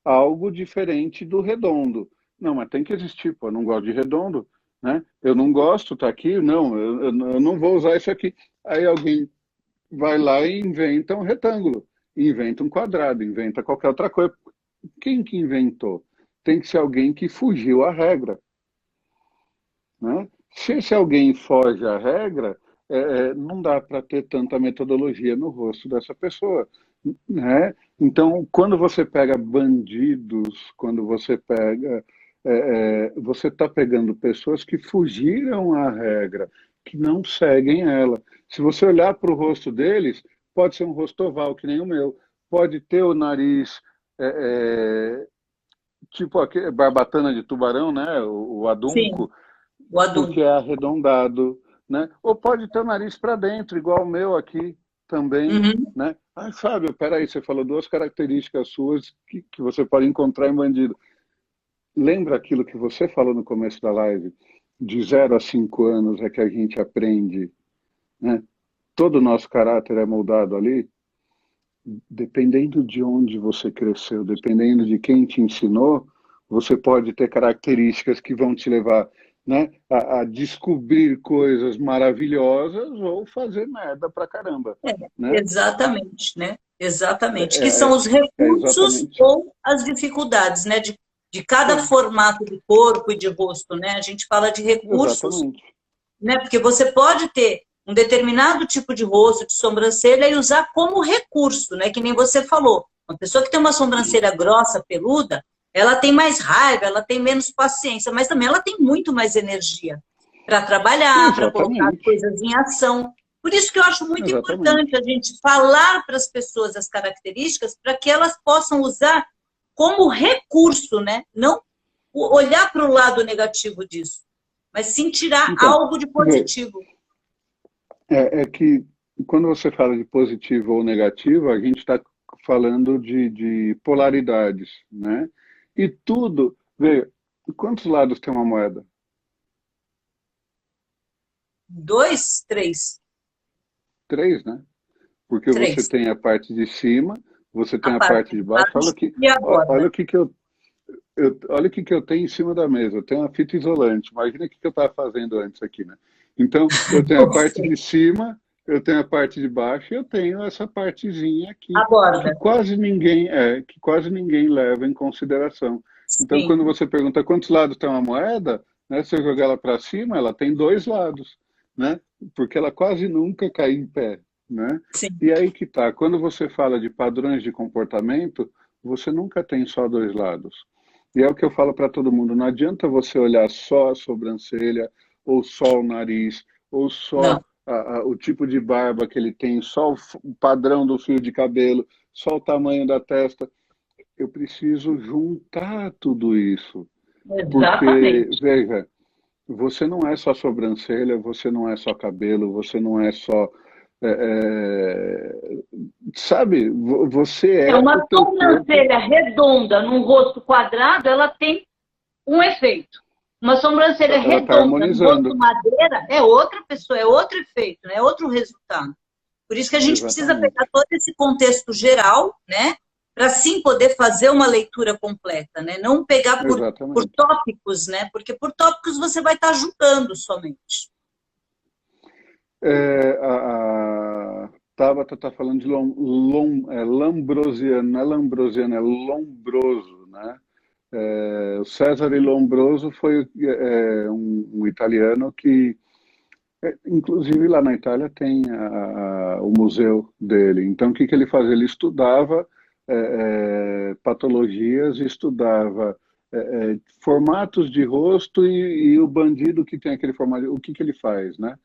algo diferente do redondo. Não, mas tem que existir, pô, eu não gosto de redondo, né? Eu não gosto, tá aqui, não, eu não vou usar isso aqui. Aí alguém vai lá e inventa um retângulo, inventa um quadrado, inventa qualquer outra coisa. Quem que inventou? Tem que ser alguém que fugiu à regra, né? Se esse alguém foge à regra, não dá para ter tanta metodologia no rosto dessa pessoa, né? Então, quando você pega bandidos, quando você pega, você está pegando pessoas que fugiram à regra, que não seguem ela. Se você olhar para o rosto deles, pode ser um rosto oval, que nem o meu, pode ter o nariz tipo aquele barbatana de tubarão, né? O Sim, adunco, o porque adulto. é arredondado, né? Ou pode ter o nariz para dentro, igual o meu aqui também, Uhum. né? Ah, Fábio, peraí, você falou duas características suas que você pode encontrar em bandido. Lembra aquilo que você falou no começo da live? De 0 a 5 anos é que a gente aprende, né? Todo o nosso caráter é moldado ali. Dependendo de onde você cresceu, dependendo de quem te ensinou, você pode ter características que vão te levar, né, a descobrir coisas maravilhosas ou fazer merda pra caramba, É, né? exatamente, né? Exatamente. Que É, são é, os é recursos exatamente, ou as dificuldades, né? De cada sim, formato de corpo e de rosto, né? A gente fala de recursos, exatamente, né? Porque você pode ter um determinado tipo de rosto, de sobrancelha, e usar como recurso, né? Que nem você falou. Uma pessoa que tem uma sobrancelha grossa, peluda, ela tem mais raiva, ela tem menos paciência, mas também ela tem muito mais energia para trabalhar, para colocar as exatamente, coisas em ação. Por isso que eu acho muito importante exatamente. a gente falar para as pessoas as características para que elas possam usar como recurso, né? Não olhar para o lado negativo disso, mas sim tirar Então, algo de vê, positivo. é que quando você fala de positivo ou negativo, a gente está falando de polaridades, né? E tudo, vê, quantos lados tem uma moeda? Dois, três, Três, né? Porque você três. tem a parte de cima, você A tem a parte parte de de baixo. baixo e a Olha borda. o que que olha o que que eu tenho em cima da mesa. Eu tenho uma fita isolante. Imagina o que que eu estava fazendo antes aqui, né? Então, eu tenho a parte Você, de cima, eu tenho a parte de baixo e eu tenho essa partezinha a aqui borda. que quase ninguém leva em consideração. Então, quando Sim. você pergunta quantos lados tem uma moeda, né? Se eu jogar ela para cima, ela tem dois lados, né? Porque ela quase nunca cai em pé, né? Sim. E aí que tá, quando você fala de padrões de comportamento, você nunca tem só dois lados. E é o que eu falo para todo mundo, não adianta você olhar só a sobrancelha, ou só o nariz, ou Não. só o tipo de barba que ele tem, só o padrão do fio de cabelo, só o tamanho da testa. Eu preciso juntar tudo isso. Porque, Exatamente. veja, você não é só sobrancelha, você não é só cabelo, você não é só. Sabe, você É é o uma teu corpo. sobrancelha redonda num rosto quadrado, ela tem um efeito. Uma sobrancelha Ela está redonda no rosto harmonizando. madeira é outra pessoa, é outro efeito, né? É outro resultado. Por isso que a gente precisa Exatamente. pegar todo esse contexto geral, né? Para sim poder fazer uma leitura completa, né? Não pegar por Exatamente. tópicos, né? Porque por tópicos você vai estar julgando somente. A Tabata está falando de Lambrosiano, não é Lambrosiano, é Lombroso, né? O Cesare Lombroso foi um italiano que, inclusive lá na Itália tem o museu dele. Então, o que ele fazia? Ele estudava patologias, estudava formatos de rosto e o bandido que tem aquele formato, o que ele faz, né?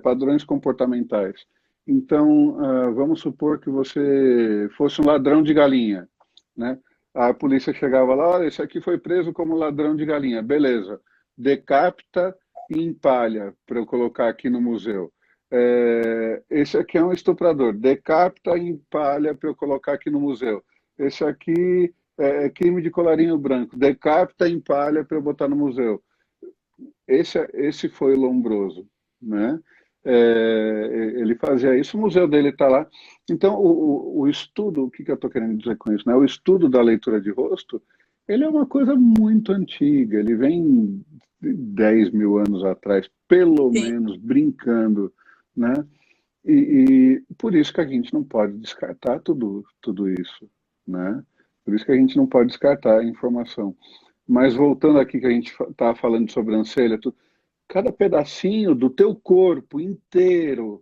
Padrões comportamentais. Então, vamos supor que você fosse um ladrão de galinha, né? A polícia chegava lá, olha, esse aqui foi preso como ladrão de galinha. Beleza. Decapita e empalha, para eu colocar aqui no museu. Esse aqui é um estuprador. Decapita e empalha para eu colocar aqui no museu. Esse aqui é crime de colarinho branco. Decapita e empalha para eu botar no museu. Esse foi o Lombroso, né? Ele fazia isso, o museu dele está lá. Então, o estudo, o que eu estou querendo dizer com isso? Né? O estudo da leitura de rosto, ele é uma coisa muito antiga, ele vem de 10 mil anos atrás, pelo Sim. menos, brincando, né? E por isso que a gente não pode descartar tudo isso, né? Por isso que a gente não pode descartar a informação. Mas voltando aqui que a gente estava falando de sobrancelha, cada pedacinho do teu corpo inteiro,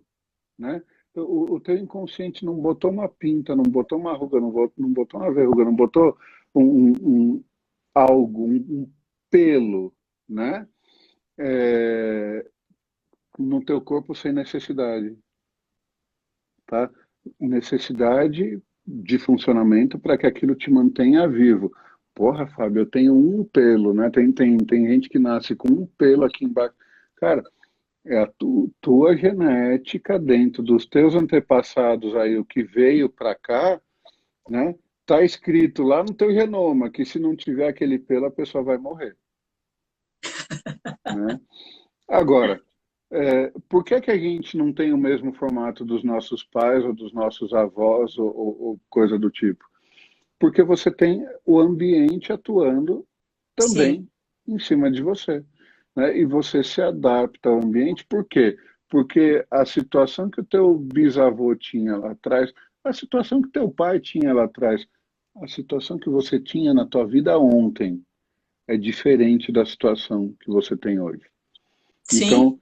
né? O teu inconsciente não botou uma pinta, não botou uma ruga, não botou uma verruga, não botou algo, um pelo, né? No teu corpo sem necessidade, tá? Necessidade de funcionamento para que aquilo te mantenha vivo. Porra, Fábio, eu tenho um pelo, né? Tem gente que nasce com um pelo aqui embaixo. Cara, é a tua genética dentro dos teus antepassados aí, o que veio para cá, né? Tá escrito lá no teu genoma que se não tiver aquele pelo, a pessoa vai morrer, né? Agora, por que a gente não tem o mesmo formato dos nossos pais ou dos nossos avós ou coisa do tipo? Porque você tem o ambiente atuando Sim. também em cima de você, né? E você se adapta ao ambiente, por quê? Porque a situação que o teu bisavô tinha lá atrás, a situação que teu pai tinha lá atrás, a situação que você tinha na tua vida ontem é diferente da situação que você tem hoje. Sim. Então,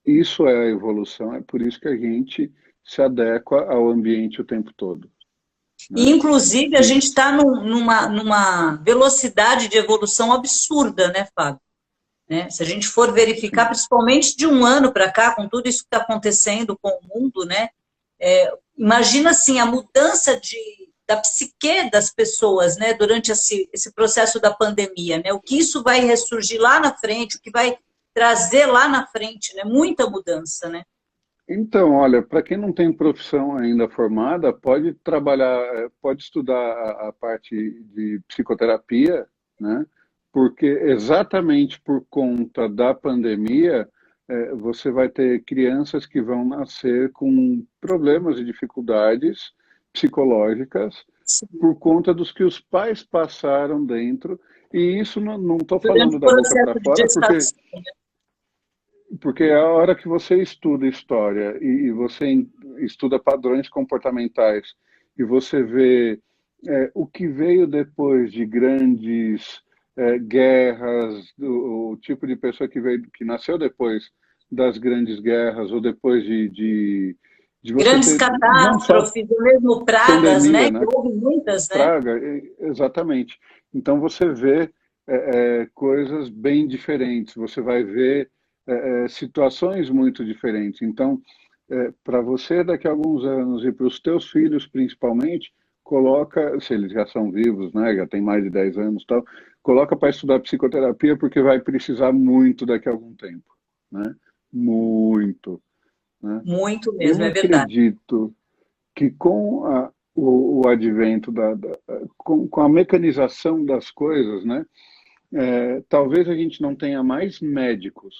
isso é a evolução, é por isso que a gente se adequa ao ambiente o tempo todo, E, né? inclusive, a E, gente está numa velocidade de evolução absurda, né, Fábio? Né? Se a gente for verificar, sim. principalmente de um ano para cá, com tudo isso que está acontecendo com o mundo, né? Imagina assim a mudança da psique das pessoas, né? Durante esse processo da pandemia, né? O que isso vai ressurgir lá na frente, o que vai trazer lá na frente, né? Muita mudança, né? Então, olha, para quem não tem profissão ainda formada, pode trabalhar, pode estudar a parte de psicoterapia, né? Porque exatamente por conta da pandemia, você vai ter crianças que vão nascer com problemas e dificuldades psicológicas Sim. por conta dos que os pais passaram dentro. E isso não estou Durante falando o da boca para processo de fora, porque gestação. a hora que você estuda história e você estuda padrões comportamentais e você vê o que veio depois de grandes guerras, o tipo de pessoa que nasceu depois das grandes guerras, ou depois de você Grandes ter, não só catástrofes, ou mesmo pragas, pandemia, né? né? Que houve muitas, né? Praga, exatamente. Então você vê coisas bem diferentes, você vai ver situações muito diferentes. Então, para você daqui a alguns anos e para os teus filhos principalmente, coloca, se eles já são vivos, né, já tem mais de 10 anos, e tal, coloca para estudar psicoterapia porque vai precisar muito daqui a algum tempo, né? Muito, né? Muito Eu mesmo, é verdade. acredito que com o advento com a mecanização das coisas, né, talvez a gente não tenha mais médicos,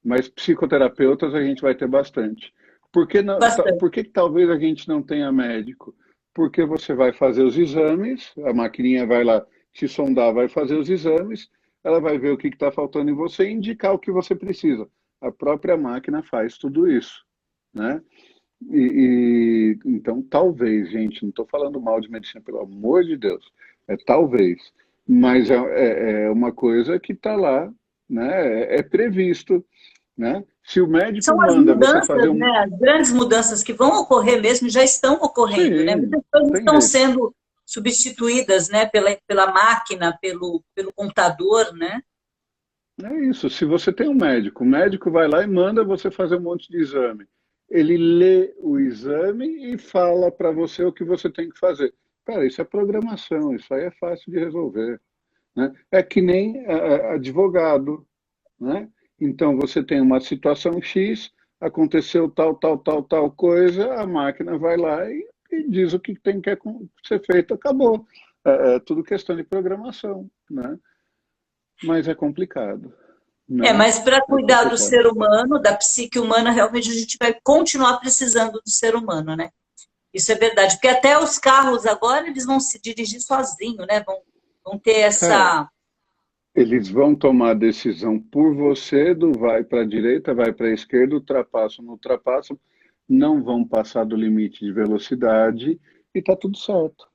mas psicoterapeutas a gente vai ter bastante. Por que, não, Bastante. por que talvez a gente não tenha médico? Porque você vai fazer os exames, a maquininha vai lá te sondar, vai fazer os exames, ela vai ver o que está faltando em você e indicar o que você precisa. A própria máquina faz tudo isso, né? Então, talvez, gente, não estou falando mal de medicina, pelo amor de Deus, talvez, mas é uma coisa que está lá, né? É previsto, né? Se o médico São as manda você fazer mudanças, né? um. As grandes mudanças que vão ocorrer mesmo já estão ocorrendo, né? Sim, Muitas coisas tem estão jeito. sendo substituídas, né? Pela máquina, pelo computador, né? É isso. Se você tem um médico, o médico vai lá e manda você fazer um monte de exame. Ele lê o exame e fala para você o que você tem que fazer. Cara, isso é programação, isso aí é fácil de resolver, né? É que nem advogado, né? Então você tem uma situação X, aconteceu tal coisa, a máquina vai lá e diz o que tem que ser feito, acabou. É tudo questão de programação, né? Mas é complicado, né? Mas para É cuidar do complicado. ser humano, da psique humana, realmente a gente vai continuar precisando do ser humano, né? Isso é verdade, porque até os carros agora eles vão se dirigir sozinhos, né? Vão ter Cara, essa. eles vão tomar a decisão por você do vai para a direita, vai para a esquerda, ultrapassam, não ultrapassam, não vão passar do limite de velocidade e tá tudo certo,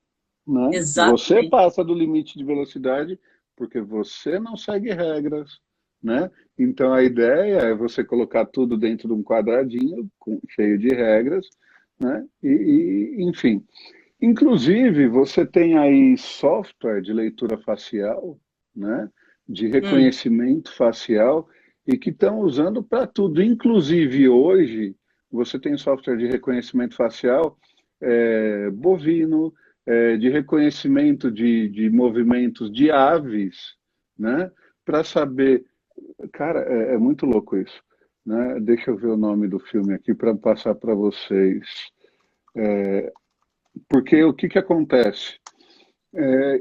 né? Você Exatamente. passa do limite de velocidade porque você não segue regras, né? Então a ideia é você colocar tudo dentro de um quadradinho cheio de regras, né? Enfim. Inclusive, você tem aí software de leitura facial, né? De Hum, reconhecimento facial e que estão usando para tudo. Inclusive hoje você tem software de reconhecimento facial bovino, de reconhecimento de movimentos de aves, né? Para saber, cara, é muito louco isso, né? Deixa eu ver o nome do filme aqui para passar para vocês. Porque o que acontece?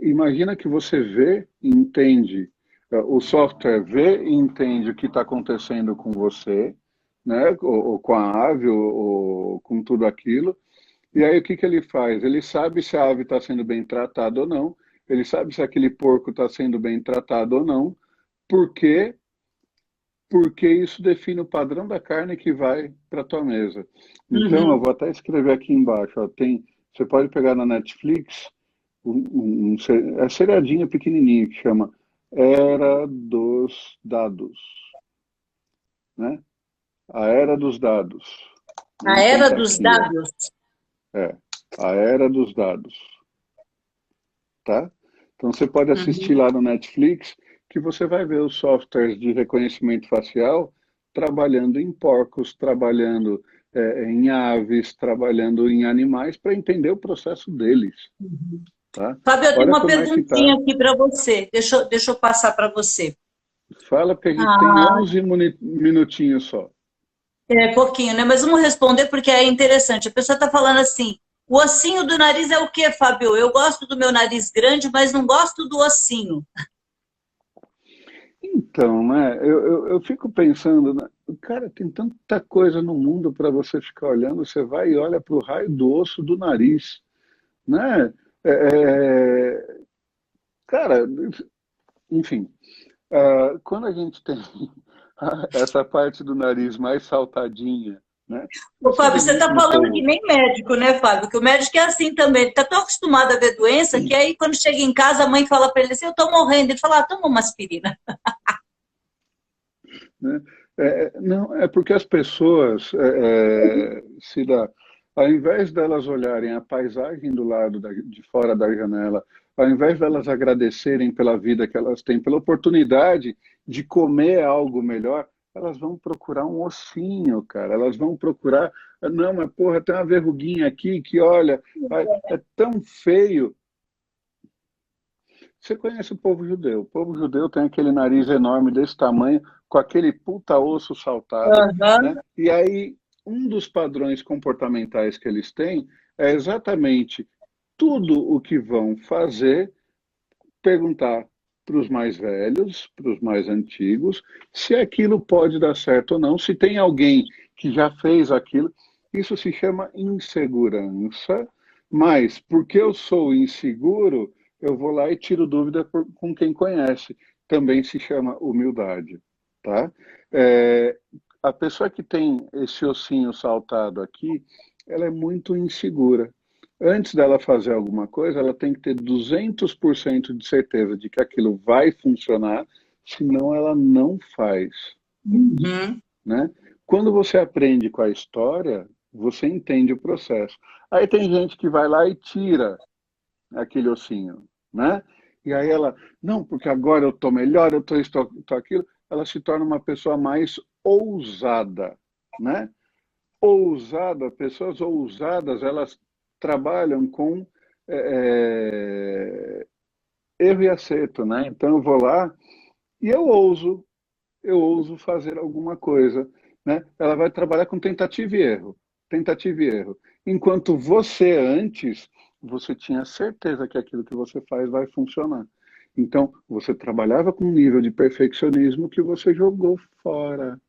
Imagina que você vê e entende, o software vê e entende o que está acontecendo com você, né? Ou com a ave, ou com tudo aquilo. E aí o que ele faz? Ele sabe se a ave está sendo bem tratada ou não, ele sabe se aquele porco está sendo bem tratado ou não, porque porque isso define o padrão da carne que vai para a tua mesa. Então, eu uhum. vou até escrever aqui embaixo, ó, você pode pegar na Netflix é seriadinho pequenininho que chama Era dos Dados, né? A Era dos Dados. A Vamos era tentar dos aqui, ó. dados. É, a Era dos Dados, tá? Então você pode assistir Uhum. lá no Netflix que você vai ver os softwares de reconhecimento facial trabalhando em porcos, trabalhando em aves, trabalhando em animais para entender o processo deles, tá? Fábio, eu tenho Olha uma como é que tá. perguntinha aqui para você. Deixa eu passar para você. Fala porque a gente tem Ah, 11 minutinhos só. é pouquinho, né? Mas vamos responder porque é interessante. A pessoa está falando assim: o ossinho do nariz é o quê, Fábio? Eu gosto do meu nariz grande, mas não gosto do ossinho. Então, né, eu fico pensando, né, cara, tem tanta coisa no mundo para você ficar olhando, você vai e olha para o raio do osso do nariz, né? É, é, cara, enfim, quando a gente tem essa parte do nariz mais saltadinha, né? Ô, Fábio, você está No falando povo. que nem médico, né, Fábio? Que o médico é assim também. Ele está tão acostumado a ver doença que aí, quando chega em casa, a mãe fala para ele assim: eu estou morrendo. Ele fala: toma uma aspirina. Né? Não, é porque as pessoas se dá, ao invés delas olharem a paisagem do lado de fora da janela, ao invés delas agradecerem pela vida que elas têm, pela oportunidade de comer algo melhor, elas vão procurar um ossinho, cara. Elas vão procurar, não, mas porra, tem uma verruguinha aqui que olha, é tão feio. Você conhece o povo judeu? O povo judeu tem aquele nariz enorme desse tamanho, com aquele puta osso saltado, né? Aham. E aí, um dos padrões comportamentais que eles têm é exatamente tudo o que vão fazer, perguntar para os mais velhos, para os mais antigos, se aquilo pode dar certo ou não, se tem alguém que já fez aquilo. Isso se chama insegurança, mas porque eu sou inseguro, eu vou lá e tiro dúvida com quem conhece. Também se chama humildade, tá? É, a pessoa que tem esse ossinho saltado aqui, ela é muito insegura. Antes dela fazer alguma coisa, ela tem que ter 200% de certeza de que aquilo vai funcionar, senão ela não faz, Uhum. né? Quando você aprende com a história, você entende o processo. Aí tem gente que vai lá e tira aquele ossinho, né? E aí ela, não, porque agora eu estou melhor, eu estou isso, estou aquilo. Ela se torna uma pessoa mais ousada, né? Ousada, pessoas ousadas, elas trabalham com erro e acerto, né? Então eu vou lá e eu ouso fazer alguma coisa, né? Ela vai trabalhar com tentativa e erro. Enquanto você antes, você tinha certeza que aquilo que você faz vai funcionar. Então, você trabalhava com um nível de perfeccionismo que você jogou fora.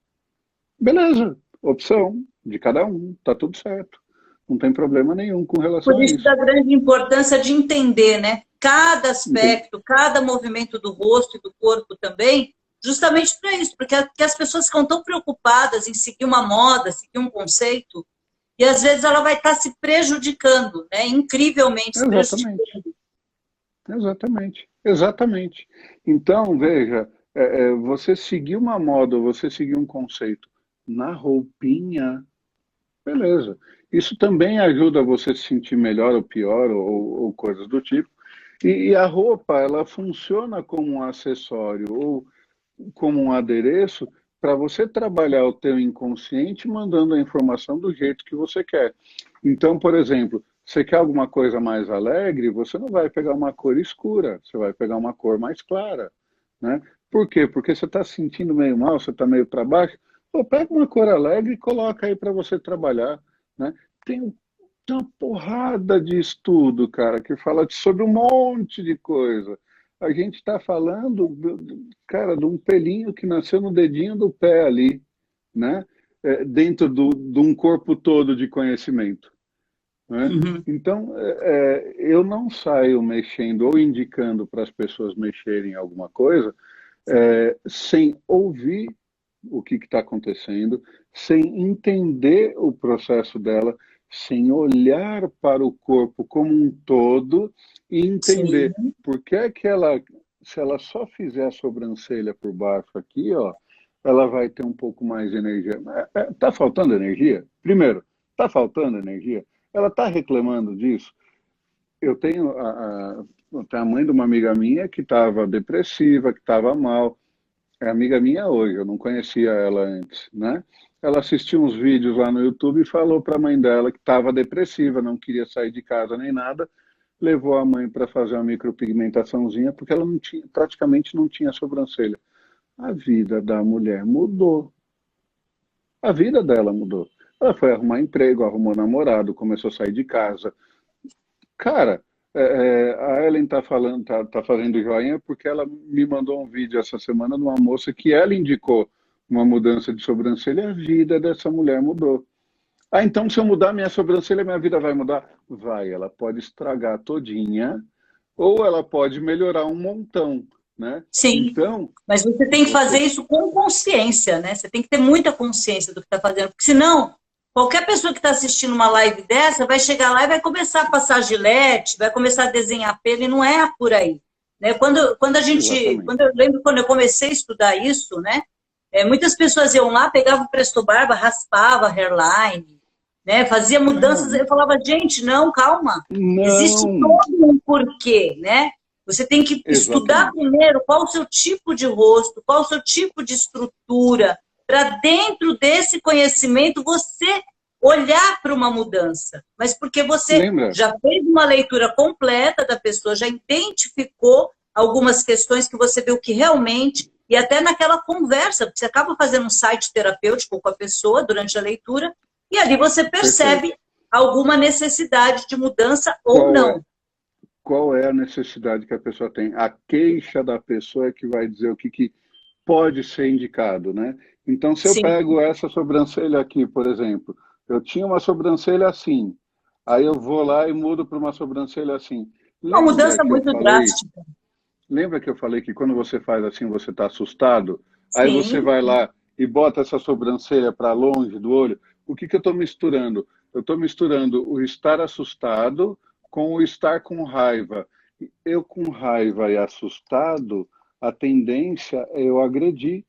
Beleza, opção de cada um, tá tudo certo. Não tem problema nenhum com relação Por a isso isso. da grande importância de entender, né? Cada Entende? aspecto, cada movimento do rosto e do corpo também, justamente para isso, porque as pessoas ficam tão preocupadas em seguir uma moda, seguir um conceito, e às vezes ela vai estar se prejudicando, né? Incrivelmente se Exatamente. prejudicando. Exatamente, exatamente. Então, veja, você seguir uma moda, você seguir um conceito na roupinha, beleza. Isso também ajuda você se sentir melhor ou pior, ou coisas do tipo. E a roupa, ela funciona como um acessório ou como um adereço para você trabalhar o teu inconsciente mandando a informação do jeito que você quer. Então, por exemplo, você quer alguma coisa mais alegre, você não vai pegar uma cor escura, você vai pegar uma cor mais clara, né? Por quê? Porque você está se sentindo meio mal, você está meio para baixo, pô, pega uma cor alegre e coloca aí para você trabalhar, né? Tem uma porrada de estudo, cara, que fala sobre um monte de coisa. A gente está falando, cara, de um pelinho que nasceu no dedinho do pé ali, né? Dentro de um corpo todo de conhecimento, né? Uhum. Então, eu não saio mexendo ou indicando para as pessoas mexerem em alguma coisa sem ouvir o que está acontecendo, sem entender o processo dela, sem olhar para o corpo como um todo e Sim. entender por que é que ela, se ela só fizer a sobrancelha por baixo aqui, ó, ela vai ter um pouco mais de energia. Está faltando energia? Primeiro, está faltando energia? Ela está reclamando disso? Eu tenho a mãe de uma amiga minha que estava depressiva, que estava mal. É amiga minha hoje, eu não conhecia ela antes, né? Ela assistiu uns vídeos lá no YouTube e falou para a mãe dela que estava depressiva, não queria sair de casa nem nada, levou a mãe para fazer uma micropigmentaçãozinha, porque ela não tinha, praticamente não tinha sobrancelha. A vida da mulher mudou. A vida dela mudou. Ela foi arrumar emprego, arrumou namorado, começou a sair de casa. Cara, a Ellen tá falando, tá fazendo joinha porque ela me mandou um vídeo essa semana de uma moça que ela indicou uma mudança de sobrancelha e a vida dessa mulher mudou. Ah, então se eu mudar minha sobrancelha, minha vida vai mudar? Vai, ela pode estragar todinha ou ela pode melhorar um montão, né? Sim, Então, mas você tem que fazer você isso com consciência, né? Você tem que ter muita consciência do que está fazendo, porque senão Qualquer pessoa que está assistindo uma live dessa vai chegar lá e vai começar a passar gilete, vai começar a desenhar pelo, e não é por aí. Né? Eu lembro quando eu comecei a estudar isso, né? Muitas pessoas iam lá, pegavam o Presto Barba, raspava hairline, né? Fazia mudanças. Eu falava, gente, não, calma. Não. Existe todo um porquê, né? Você tem que estudar primeiro qual o seu tipo de rosto, qual o seu tipo de estrutura, para dentro desse conhecimento você olhar para uma mudança. Mas porque você já fez uma leitura completa da pessoa, já identificou algumas questões que você viu que realmente, e até naquela conversa, porque você acaba fazendo um site terapêutico com a pessoa durante a leitura, e ali você percebe alguma necessidade de mudança ou não. Qual é a necessidade que a pessoa tem? A queixa da pessoa é que vai dizer o que pode ser indicado, né? Então, se eu pego essa sobrancelha aqui, por exemplo, eu tinha uma sobrancelha assim, aí eu vou lá e mudo para uma sobrancelha assim. Uma mudança muito drástica. Lembra que eu falei que quando você faz assim, você está assustado? Aí você vai lá e bota essa sobrancelha para longe do olho. O que eu estou misturando? Eu estou misturando o estar assustado com o estar com raiva. Eu com raiva e assustado, a tendência é eu agredir.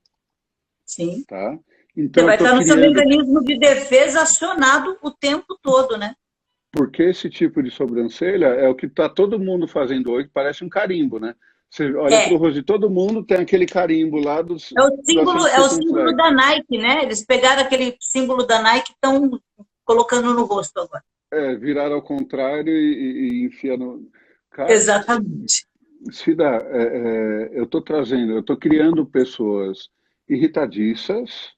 Sim. Tá? Então, você vai estar no seu mecanismo de defesa acionado o tempo todo, né? Porque esse tipo de sobrancelha é o que está todo mundo fazendo hoje, parece um carimbo, né? Você olha para o rosto de todo mundo, tem aquele carimbo lá do... É o símbolo da Nike, né? Eles pegaram aquele símbolo da Nike e estão colocando no rosto agora. Viraram ao contrário e enfiar no... Cara, exatamente. Cida, eu estou criando pessoas irritadiças,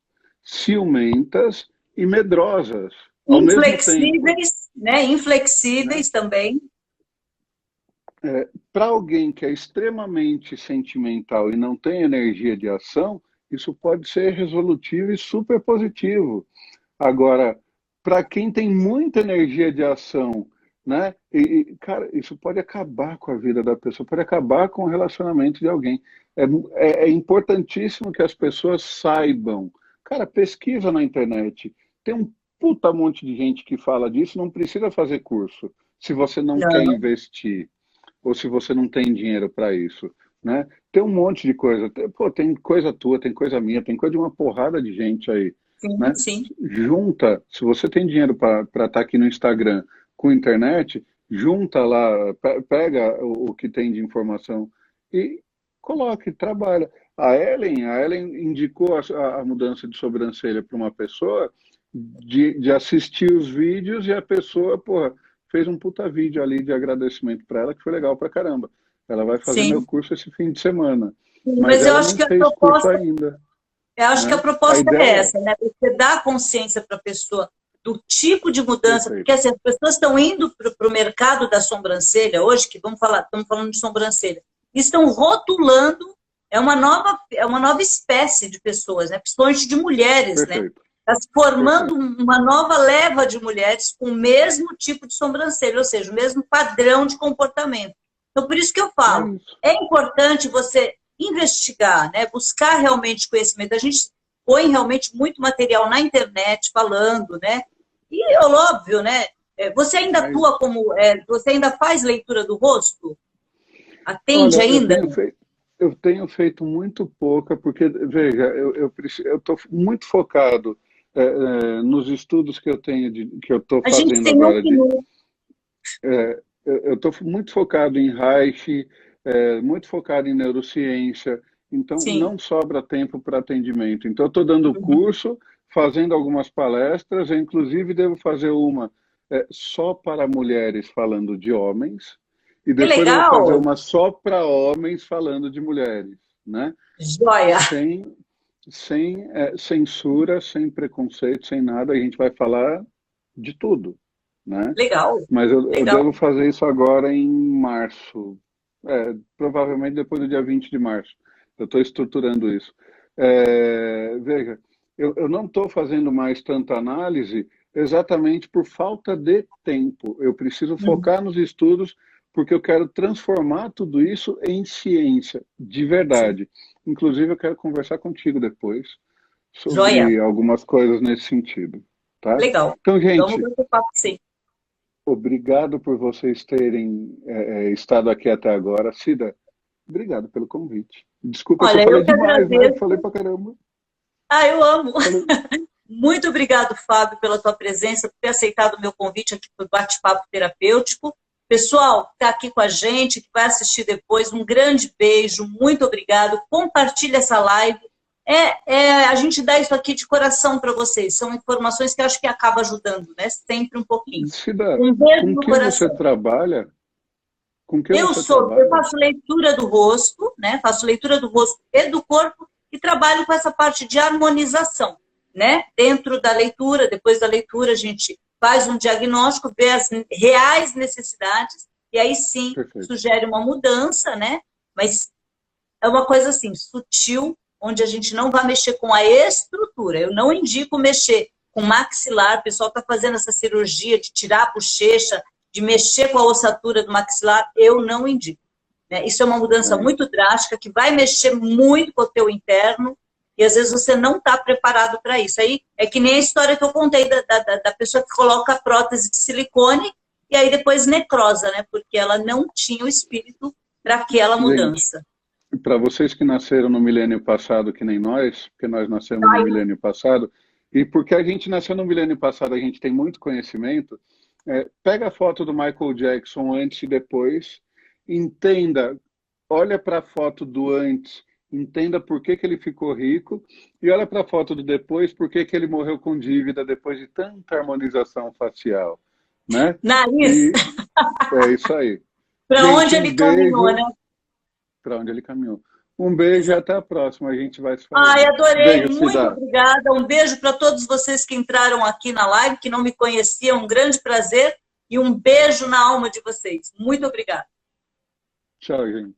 ciumentas e medrosas. Inflexíveis, né? Inflexíveis também. Para alguém que é extremamente sentimental e não tem energia de ação, isso pode ser resolutivo e super positivo. Agora, para quem tem muita energia de ação, né? Cara, isso pode acabar com a vida da pessoa, pode acabar com o relacionamento de alguém. É importantíssimo que as pessoas saibam. Cara, pesquisa na internet. Tem um puta monte de gente que fala disso, não precisa fazer curso, se você não quer investir, ou se você não tem dinheiro para isso, né? Tem um monte de coisa. Tem coisa tua, tem coisa minha, tem coisa de uma porrada de gente aí. Sim, né? sim. Junta, se você tem dinheiro para estar aqui no Instagram com internet, junta lá, pega o que tem de informação e coloque, trabalha. A Ellen indicou a mudança de sobrancelha para uma pessoa de assistir os vídeos e a pessoa, porra, fez um puta vídeo ali de agradecimento para ela que foi legal pra caramba. Ela vai fazer meu curso esse fim de semana. Mas eu acho que a proposta ainda. Eu acho que a proposta é essa, né? Você dá consciência para a pessoa do tipo de mudança, porque assim, as pessoas estão indo para o mercado da sobrancelha hoje, que estamos falando de sobrancelha, e estão rotulando, é uma nova espécie de pessoas, né? Principalmente de mulheres, né? Está se formando uma nova leva de mulheres com o mesmo tipo de sobrancelha, ou seja, o mesmo padrão de comportamento. Então, por isso que eu falo, é importante você investigar, né? Buscar realmente conhecimento. A gente põe realmente muito material na internet falando, né? E é óbvio, né? Você ainda atua como... você ainda faz leitura do rosto? Atende ainda? Eu tenho feito muito pouca, porque, veja, eu estou muito focado nos estudos que eu tenho, que eu estou fazendo agora. Eu estou muito focado em Reich, muito focado em neurociência, então não sobra tempo para atendimento. Então, eu estou dando curso, fazendo algumas palestras, eu, inclusive devo fazer uma só para mulheres falando de homens, e depois eu vou fazer uma só para homens falando de mulheres, né? Joia! Sem censura, sem preconceito, sem nada, a gente vai falar de tudo, né? Legal! Mas eu devo fazer isso agora em março, provavelmente depois do dia 20 de março. Eu estou estruturando isso. Veja, eu não estou fazendo mais tanta análise exatamente por falta de tempo. Eu preciso focar nos estudos porque eu quero transformar tudo isso em ciência, de verdade. Inclusive, eu quero conversar contigo depois sobre algumas coisas nesse sentido. Tá? Legal. Então, gente, Vamos bater papo, sim. obrigado por vocês terem estado aqui até agora. Cida, obrigado pelo convite. Desculpa se Olha, eu falei eu que demais, né? agradeço. Falei pra caramba. Ah, eu amo. Falei. Muito obrigado, Fábio, pela tua presença, por ter aceitado o meu convite aqui para o Bate-Papo Terapêutico. Pessoal que está aqui com a gente, que vai assistir depois, um grande beijo, muito obrigado. Compartilha essa live. A gente dá isso aqui de coração para vocês. São informações que eu acho que acaba ajudando, né? Sempre um pouquinho. Cida, Um beijo com no que coração. você trabalha? Com que Eu você trabalha? Eu faço leitura do rosto, né? Faço leitura do rosto e do corpo e trabalho com essa parte de harmonização, né? Dentro da leitura, depois da leitura, a gente faz um diagnóstico, vê as reais necessidades e aí sim Perfeito. sugere uma mudança, né? Mas é uma coisa assim, sutil, onde a gente não vai mexer com a estrutura. Eu não indico mexer com maxilar, o pessoal está fazendo essa cirurgia de tirar a bochecha, de mexer com a ossatura do maxilar, eu não indico. Né? Isso é uma mudança muito drástica, que vai mexer muito com o teu interno, e às vezes você não está preparado para isso. Aí é que nem a história que eu contei da pessoa que coloca a prótese de silicone, e aí depois necrosa, né? Porque ela não tinha o espírito para aquela mudança. Para vocês que nasceram no milênio passado, que nem nós, porque nós nascemos no milênio passado, e porque a gente nasceu no milênio passado, a gente tem muito conhecimento, pega a foto do Michael Jackson antes e depois, entenda, olha para a foto do antes, entenda por que ele ficou rico, e olha para a foto do depois, por que ele morreu com dívida depois de tanta harmonização facial, né? Nariz! É isso aí. Para onde ele caminhou, né? Para onde ele caminhou. Um beijo e até a próxima. A gente vai se falar. Ai, adorei. Beijo, muito Cida. obrigada. Um beijo para todos vocês que entraram aqui na live, que não me conheciam. Um grande prazer e um beijo na alma de vocês. Muito obrigada. Tchau, gente.